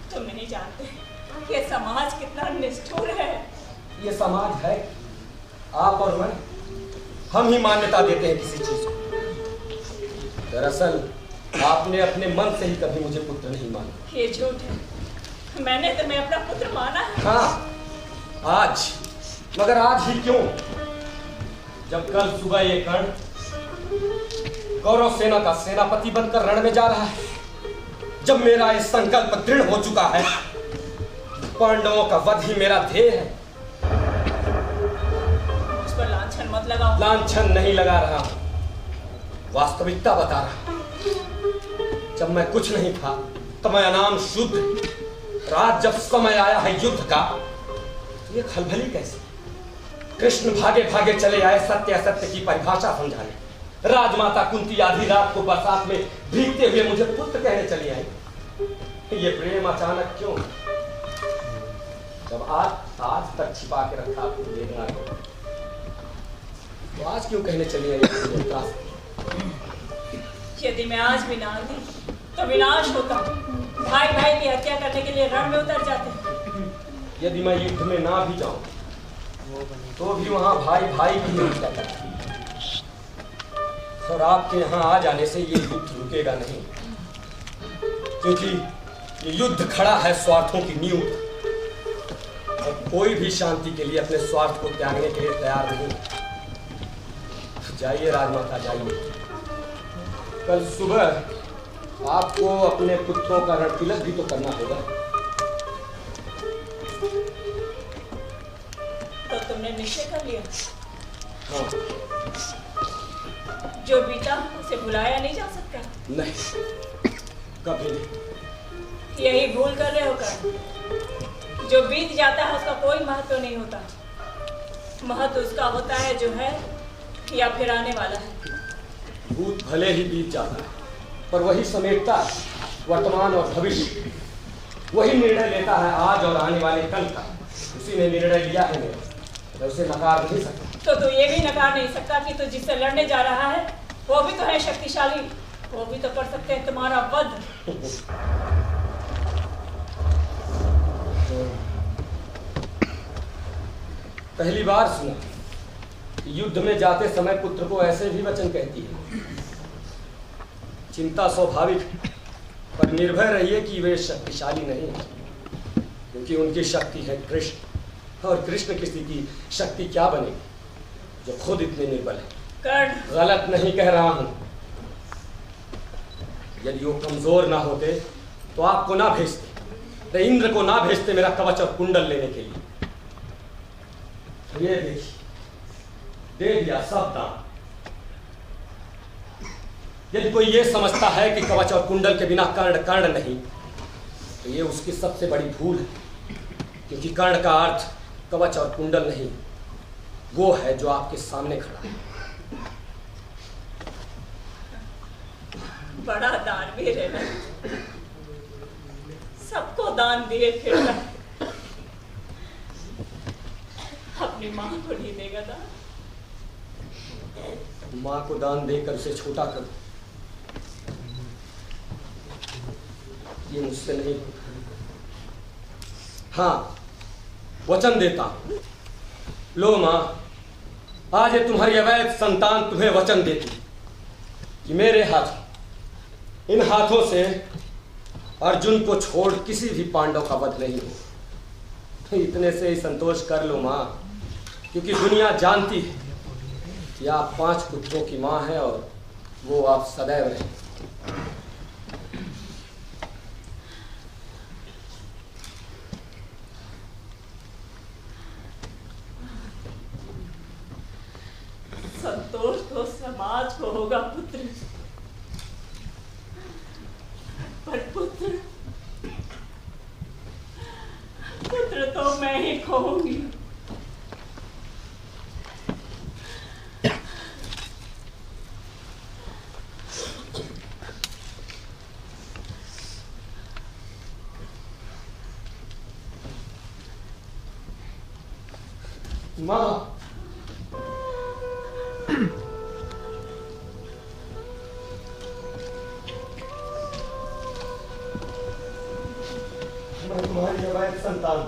तुम नहीं जानते ये समाज कितना निष्ठुर है। ये समाज है, आप और मैं, हम ही मान्यता देते हैं किसी चीज को। दरअसल आपने अपने मन से ही कभी मुझे पुत्र नहीं माना। ये झूठ है, मैंने तुम्हें अपना पुत्र माना है। हाँ, आज, मगर आज ही क्यों? जब कल सुबह ये कर्ण कौरव सेना का सेनापति बनकर रण में जा रहा है, जब मेरा ये संकल्प दृढ़ हो चुका है, पांडवों का वध ही मेरा ध्येय है। उस पर लांछन मत लगाओ। लांछन नहीं लगा रहा हूं, वास्तविकता बता रहा हूं। जब मैं कुछ नहीं था तो मैं अनाम शुद्ध, रात जब समय आया है युद्ध का, तो ये खलबली कैसे? कृष्ण भागे भागे चले आए सत्य असत्य की परिभाषा समझाने। राजमाता कुंती आधी रात को बरसात में भीगते हुए मुझे पुत्र कहने चली आई। ये प्रेम अचानक क्यों? जब आज तक छिपा के रखा अपनी वेदना को, तो आज क्यों कहने चली आई? यदि मैं आज भी ना आती तो विनाश होता। भाई भाई की हत्या करने के लिए रण में उतर जाते। यदि मैं युद्ध में ना भी जाऊं तो भी वहां भाई भाई की हत्या करते। और आपके यहाँ आ जाने से ये युद्ध रुकेगा नहीं, क्योंकि ये युद्ध खड़ा है स्वार्थों की नींव पर, और कोई भी शांति के लिए अपने स्वार्थ को त्यागने के लिए तैयार नहीं। जाइए राजमाता, जाइए। कल सुबह आपको अपने पुत्रों का रण तिलक भी तो करना होगा। तो तुमने निश्चय कर लिया? हाँ। जो बीता उसे भुलाया नहीं जा सकता। नहीं, कभी नहीं। यही भूल कर रहे हो कर। जो बीत जाता है उसका कोई महत्व नहीं होता। महत्व उसका होता है जो है या फिर आने वाला है। भूत भले ही बीत जाता है, पर वही समेटता है वर्तमान और भविष्य। वही निर्णय लेता है आज और आने वाले कल का। उसी ने निर्णय लिया है मेरा, मैं उसे नकार नहीं सकता। तो तू ये भी नकार नहीं सकता कि तू जिससे लड़ने जा रहा है वो भी तो है शक्तिशाली। वो भी तो कर सकते हैं तुम्हारा वध। पहली बार सुना युद्ध में जाते समय पुत्र को ऐसे भी वचन कहती है। चिंता स्वाभाविक, पर निर्भय रहिए कि वे शक्तिशाली नहीं है, क्योंकि उनकी शक्ति है कृष्ण। और कृष्ण किसी की शक्ति क्या बनेगी जो खुद इतने निर्बल है। कर्ण, गलत नहीं कह रहा हूं। यदि वो कमजोर ना होते तो आपको ना भेजते, इंद्र को ना भेजते मेरा कवच और कुंडल लेने के लिए। ये देखिए, दे दिया सब दाम। यदि कोई ये समझता है कि कवच और कुंडल के बिना कर्ण कर्ण नहीं, तो ये उसकी सबसे बड़ी भूल है, क्योंकि कर्ण का अर्थ कवच और कुंडल नहीं, वो है जो आपके सामने खड़ा है। बड़ा दानवीर है ना, सबको दान दिए फिरता है। अपनी माँ को नहीं देगा दान? माँ को दान देकर उसे छोटा कर, ये मुझसे नहीं होता। हाँ, वचन देता हूं। लो माँ, आज ये तुम्हारी अवैध संतान तुम्हें वचन देती कि मेरे इन हाथों से अर्जुन को छोड़ किसी भी पांडव का वध नहीं हो। इतने से ही संतोष कर लो माँ, क्योंकि दुनिया जानती है कि आप 5 पुत्रों की माँ हैं और वो आप सदैव रहे। धर्माज को होगा पुत्र, पर पुत्र तो मैं ही खोऊंगी। माँ, मैं तुम्हारी अवैध संतान,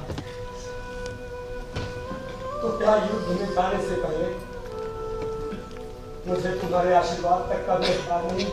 तो क्या युद्ध में जाने से पहले मुझे तुम्हारे आशीर्वाद तक का भी अधिकार नहीं?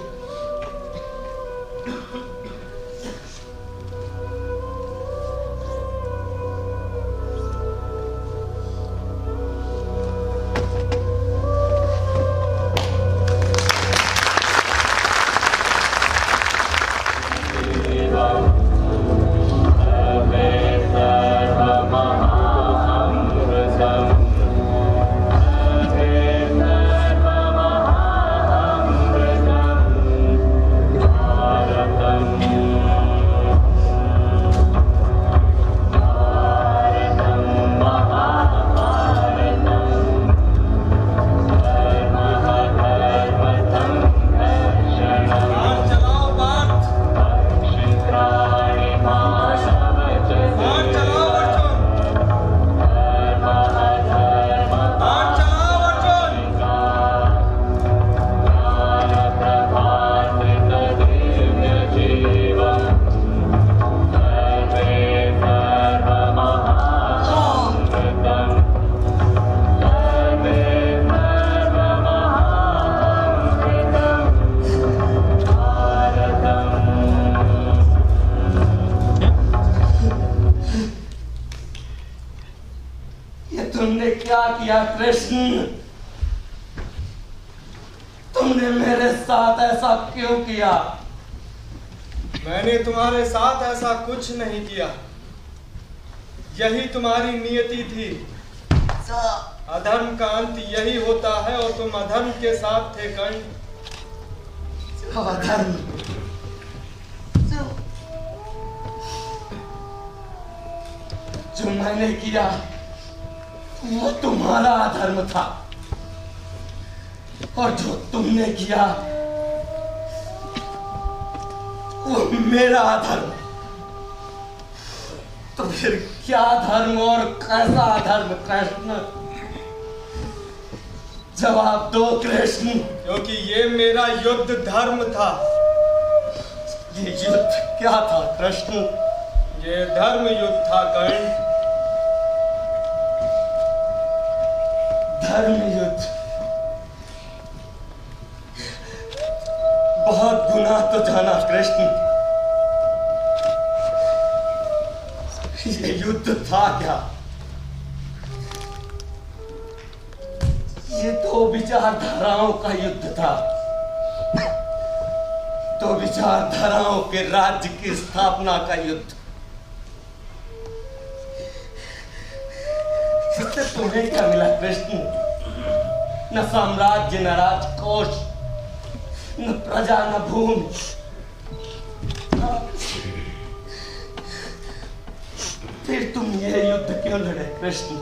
तुमने क्या किया कृष्ण? तुमने मेरे साथ ऐसा क्यों किया? मैंने तुम्हारे साथ ऐसा कुछ नहीं किया, यही तुम्हारी नियति थी। अधर्म का अंत यही होता है और तुम अधर्म के साथ थे कर्ण। अधर्म जो मैंने किया वो तुम्हारा अधर्म था, और जो तुमने किया वो मेरा अधर्म। तो फिर क्या धर्म और कैसा अधर्म कृष्ण? जवाब दो कृष्ण। क्योंकि ये मेरा युद्ध धर्म था। ये युद्ध क्या था कृष्ण? ये धर्म युद्ध था कर्ण। धर्म युद्ध? बहुत गुनाह तो जाना कृष्ण। ये युद्ध था क्या? ये दो विचारधाराओं का युद्ध था। दो विचारधाराओं के राज्य की स्थापना का युद्ध। इससे तुम्हें क्या मिला कृष्ण? न साम्राज्य, न राजकोष, न प्रजा, न भूमि। फिर तुम ये युद्ध क्यों लड़े कृष्ण?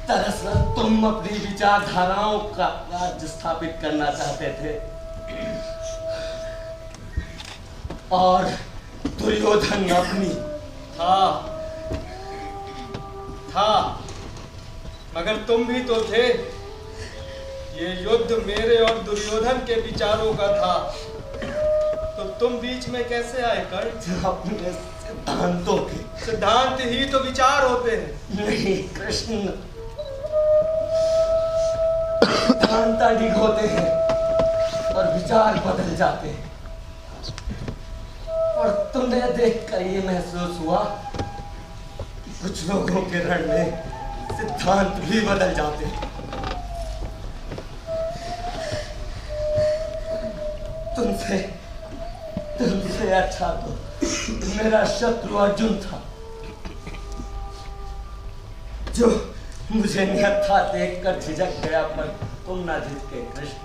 दरअसल तुम अपनी विचारधाराओं का राज्य स्थापित करना चाहते थे, और दुर्योधन अपनी। था, मगर तुम भी तो थे। ये युद्ध मेरे और दुर्योधन के विचारों का था, तो तुम बीच में कैसे आए कर्ण? अपने सिद्धांतों के। सिद्धांत ही तो विचार होते हैं। नहीं कृष्ण, सिद्धांत अडिग होते हैं और विचार बदल जाते हैं। और तुम्हें देखकर ये महसूस हुआ कि कुछ लोगों के रण में सिद्धांत भी बदल जाते हैं। तुमसे अच्छा तो मेरा शत्रु अर्जुन था, मुझे न्यथा देखकर झिझक गया, पर तुम ना झिझके कृष्ण,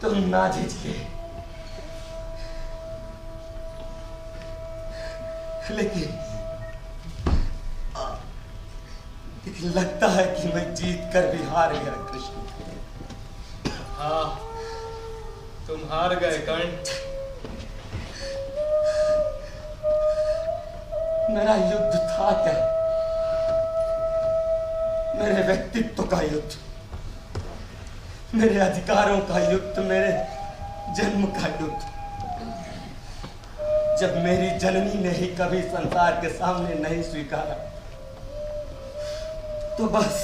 तुम ना झिझके। लेकिन लगता है कि मैं जीत कर भी हार गया कृष्ण। हाँ, तुम हार गए कर्ण। मेरा युद्ध था क्या? मेरे व्यक्तित्व का युद्ध, मेरे अधिकारों का युद्ध, मेरे जन्म का युद्ध। जब मेरी जननी ने ही कभी संसार के सामने नहीं स्वीकारा, तो बस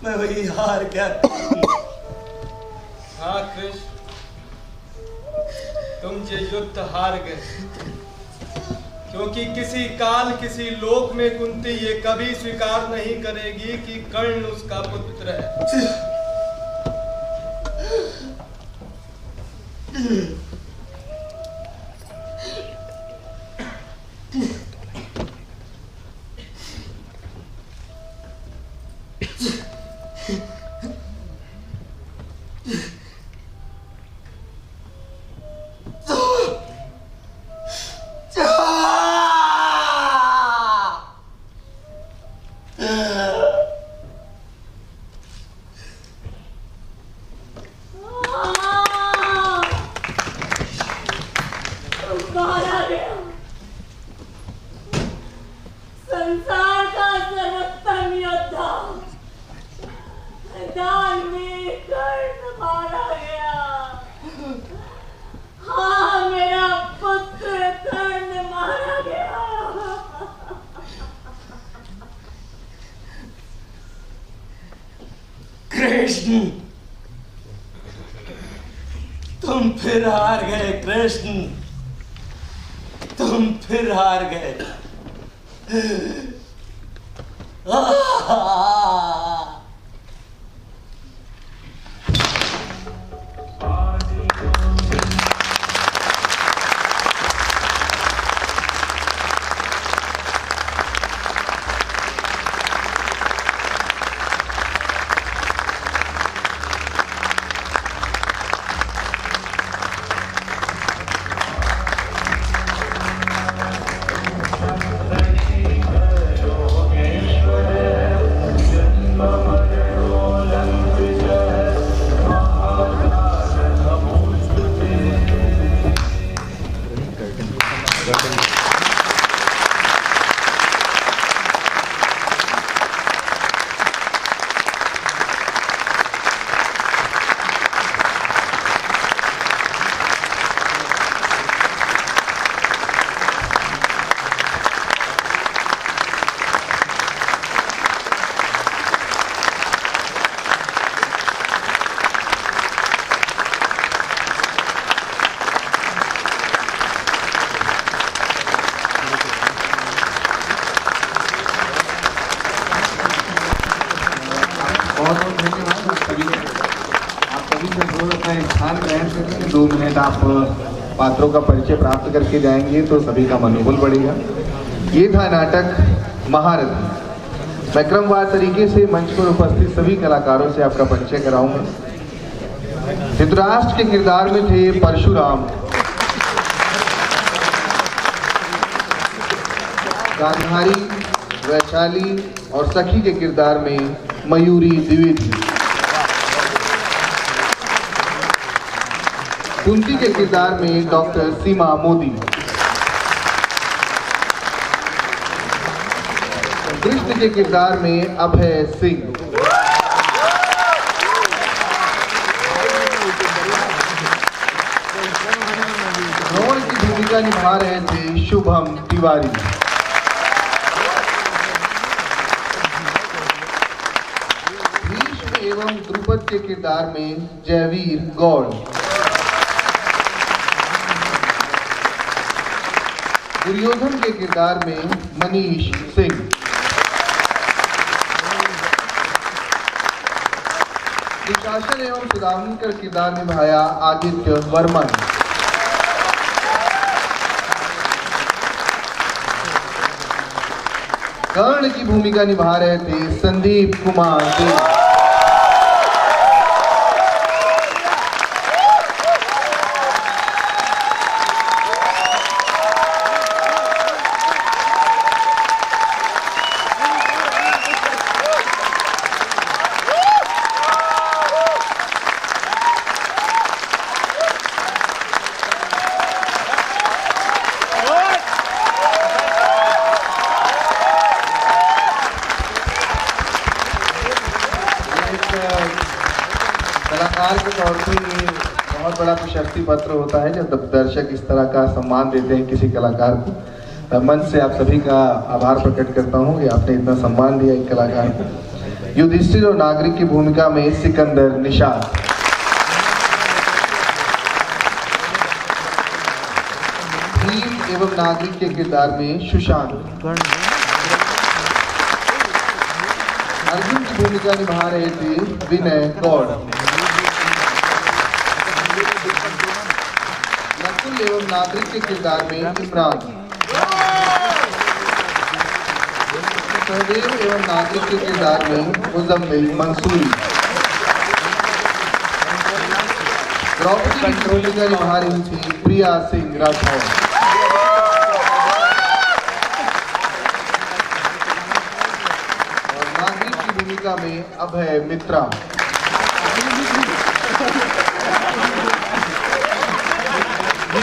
मैं वही हार गया। हाँ कृष्ण, तुम ये युद्ध हार गए, क्योंकि किसी काल किसी लोक में कुंती ये कभी स्वीकार नहीं करेगी कि कर्ण उसका पुत्र है। संसार का सर्वोत्तम योद्धा मैदान में कर्ण मारा गया। हाँ, मेरा पुत्र कर्ण मारा गया। कृष्ण, तुम फिर हार गए कृष्ण, तुम फिर हार गए। स्थान ग्रहण करके 2 मिनट आप पात्रों का परिचय प्राप्त करके जाएंगे तो सभी का मनोबल बढ़ेगा। ये था नाटक महारथी। मैं क्रमवार तरीके से मंच पर उपस्थित सभी कलाकारों से आपका परिचय कराऊंगा। धृतराष्ट्र के किरदार में थे परशुराम, गांधारी, वैशाली और सखी के किरदार में मयूरी द्विवेदी। कुंती के किरदार में डॉक्टर सीमा मोदी। कृष्ण के किरदार में अभय सिंह। द्रोण की भूमिका निभा रहे थे शुभम तिवारी। भीष्म एवं द्रुपद के किरदार में जयवीर गौड़। दुर्योधन के किरदार में मनीष सिंह। दुशासन एवं सुदामन का किरदार निभाया आदित्य वर्मन। कर्ण की भूमिका निभा रहे थे संदीप कुमार देव। कलाकार के तौर पे ये बहुत बड़ा प्रशस्ति पत्र होता है जब दर्शक इस तरह का सम्मान देते हैं किसी कलाकार को। मैं मंच से आप सभी का आभार प्रकट करता हूँ कि आपने इतना सम्मान दिया एक कलाकार को। युधिष्ठिर और नागरिक की भूमिका में सिकंदर निषाद, भीम एवं नागरिक के किरदार में सुशांत, अर्जुन की भूमिका निभा रहे थे विनय गौड़, नकुल एवं नागरिक के किरदार में इमरान, सहदेव एवं नागरिक के किरदार में मुजम्मिल मंसूरी, द्रौपदी की भूमिका निभा रही थी प्रिया सिंह राठौर, भूमिका में अभय मित्रा,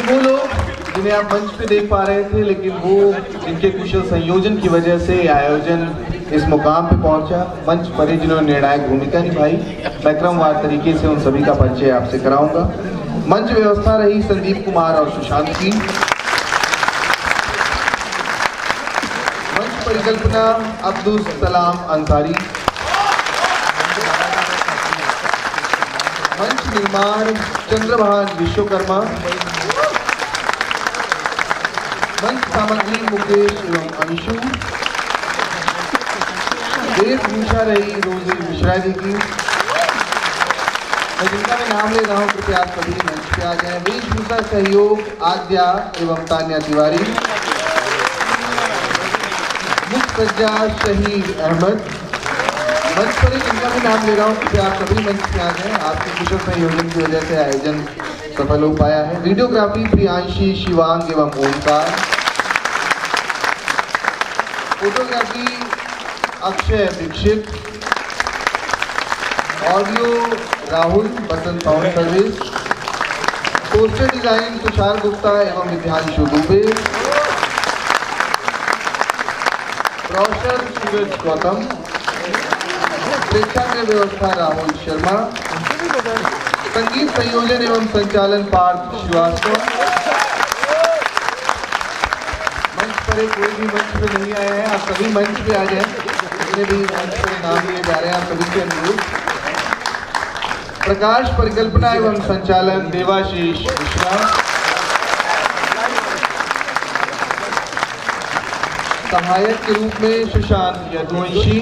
वो लोग जिन्हें आप मंच पे देख पा रहे थे, लेकिन वो इनके कुशल संयोजन की वजह से आयोजन इस मुकाम पे पहुंचा। मंच पर ही जिन्होंने निर्णायक भूमिका निभाई, मैं क्रमवार तरीके से उन सभी का परिचय आपसे कराऊंगा। मंच व्यवस्था रही संदीप कुमार और सुशांत की। मंच परिकल्पना अब्दुल सलाम अंसारी, मंच निर्माण चंद्रभान विश्वकर्मा, मंच सामग्री मुकेश एवं अंशु, वेशभूषा रही रोजी मिश्रा जी की। मैं जिनका मैं नाम ले रहा हूँ कृपया आप सभी मंच पे आ जाएं। वेशभूषा सहयोग आद्या एवं तान्या तिवारी, मुख्य सज्जा शहीद अहमद। मंच पर जिनका भी नाम ले रहा हूँ कि आप सभी मंच पे आ जाएं। आपके कुशल संयोजन की वजह से आयोजन सफल हो पाया है। वीडियोग्राफी प्रियांशी शिवांग एवं Omkar, photography Akshay Dixit, audio Rahul Basant sound service, poster design Tushar Gupta एवं विद्यांशु दुबे, ब्रोशर सूरज गौतम, प्रेक्षागृह व्यवस्था राहुल शर्मा, संगीत संयोजन एवं संचालन पार्थ श्रीवास्तव। मंच पर कोई भी मंच पे नहीं आया है, आप सभी मंच पे आ जाएं। जितने भी मंच पर नाम लिए जा रहे हैं आप सभी के अनुरोध। प्रकाश परिकल्पना एवं संचालन देवाशीष मिश्रा, सहायक के रूप में सुशांत यदुवंशी,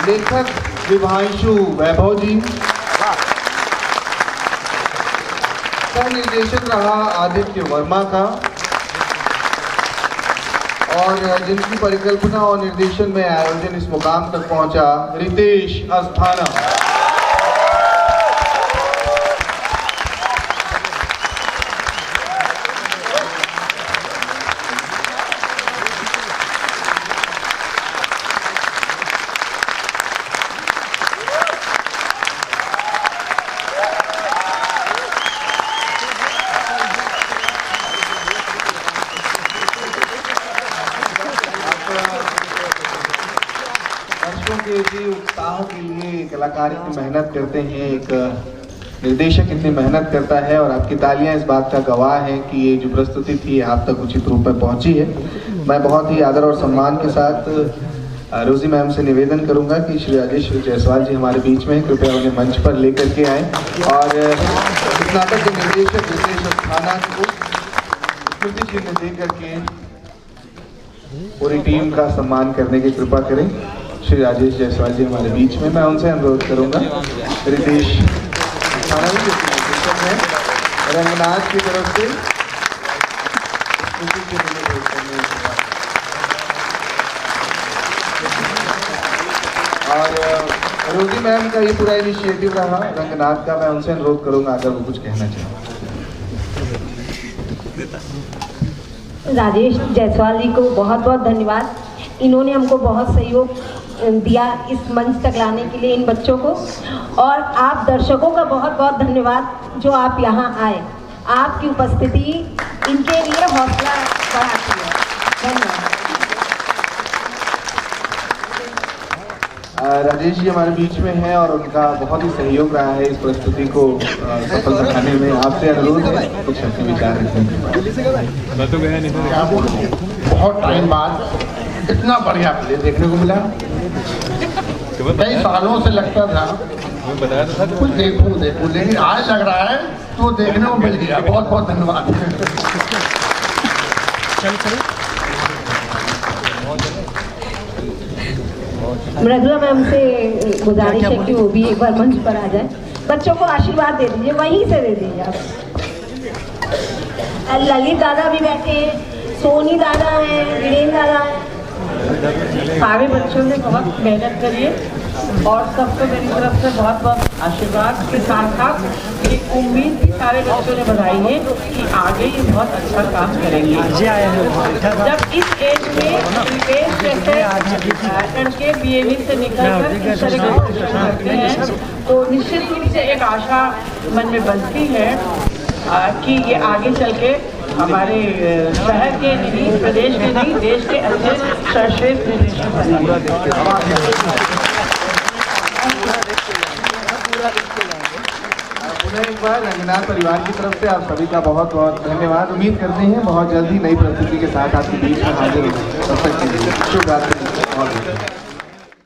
लेखक विभांशु वैभव जी, सह निर्देशक रहा आदित्य वर्मा का, और जिनकी परिकल्पना और निर्देशन में आयोजन इस मुकाम तक पहुंचा रितेश अस्थाना। के जी उत्साह के लिए कलाकार इतनी मेहनत करते हैं, एक निर्देशक इतनी मेहनत करता है, और आपकी तालियां इस बात का गवाह है कि ये जो प्रस्तुति थी आप तक उचित रूप में पहुंची है। मैं बहुत ही आदर और सम्मान के साथ रोजी मैम से निवेदन करूंगा कि श्री राजेश जायसवाल जी हमारे बीच में, कृपया उन्हें मंच पर लेकर के आए और इस नाटक के निर्देशक रितेश अस्थाना को स्मृति चिन्ह दे करके पूरी टीम का सम्मान करने की कृपा करें। श्री राजेश जायसवाल जी हमारे बीच में, मैं उनसे अनुरोध करूंगा रितेश अस्थाना जी जो निर्देशक हैं रंगनाथ की तरफ से स्मृति चिन्ह में भेंट करने के बाद और रोजी मैम का ये पूरा इनिशिएटिव रहा रंगनाथ का। मैं उनसे अनुरोध करूंगा अगर वो कुछ कहना चाहें। राजेश जायसवाल जी को बहुत बहुत धन्यवाद। इन्होंने हमको बहुत सहयोग दिया इस मंच तक लाने के लिए इन बच्चों को। और आप दर्शकों का बहुत बहुत धन्यवाद जो आप यहाँ आए। आपकी उपस्थिति इनके लिए हौसला बढ़ाती है। धन्यवाद। राजेश जी हमारे बीच में हैं और उनका बहुत ही सहयोग रहा है इस प्रस्तुति को सफल बनाने में। आपसे अनुरोध है कुछ अपने विचार रखें। बहुत टाइम बाद इतना बढ़िया प्ले देखने को मिला। कई सालों से लगता था कुछ देखूं लेकिन आज लग रहा है तो देखने को मिल गया। बहुत बहुत धन्यवाद। मृदुला मैम से गुजारिश है कि वो भी एक बार मंच पर आ जाए। बच्चों को आशीर्वाद दे दीजिए, वहीं से दे दीजिए आप। ललित दादा भी बैठे हैं, सोनी दादा है, वीरेंद्र दादा है। सारे बच्चों ने बहुत मेहनत करी है और सबको मेरी तरफ से बहुत बहुत आशीर्वाद के साथ साथ एक उम्मीद भी सारे बच्चों ने बनाई है कि आगे ये बहुत अच्छा काम करेंगे। जब इस एज में जैसे लड़के BAV से निकलकर इस तरह के करते हैं तो निश्चित रूप से एक आशा मन में बनती है कि ये आगे चल के हमारे शहर के नहीं, प्रदेश के नहीं, देश के अच्छे सर्वश्रेष्ठ निर्देशक एक बार रंगनाथ परिवार की तरफ से आप सभी का बहुत बहुत धन्यवाद। उम्मीद करते हैं बहुत जल्दी नई प्रस्तुति के साथ आपके बीच में हाजिर हो। तब तक के लिए शुभ रात्रि।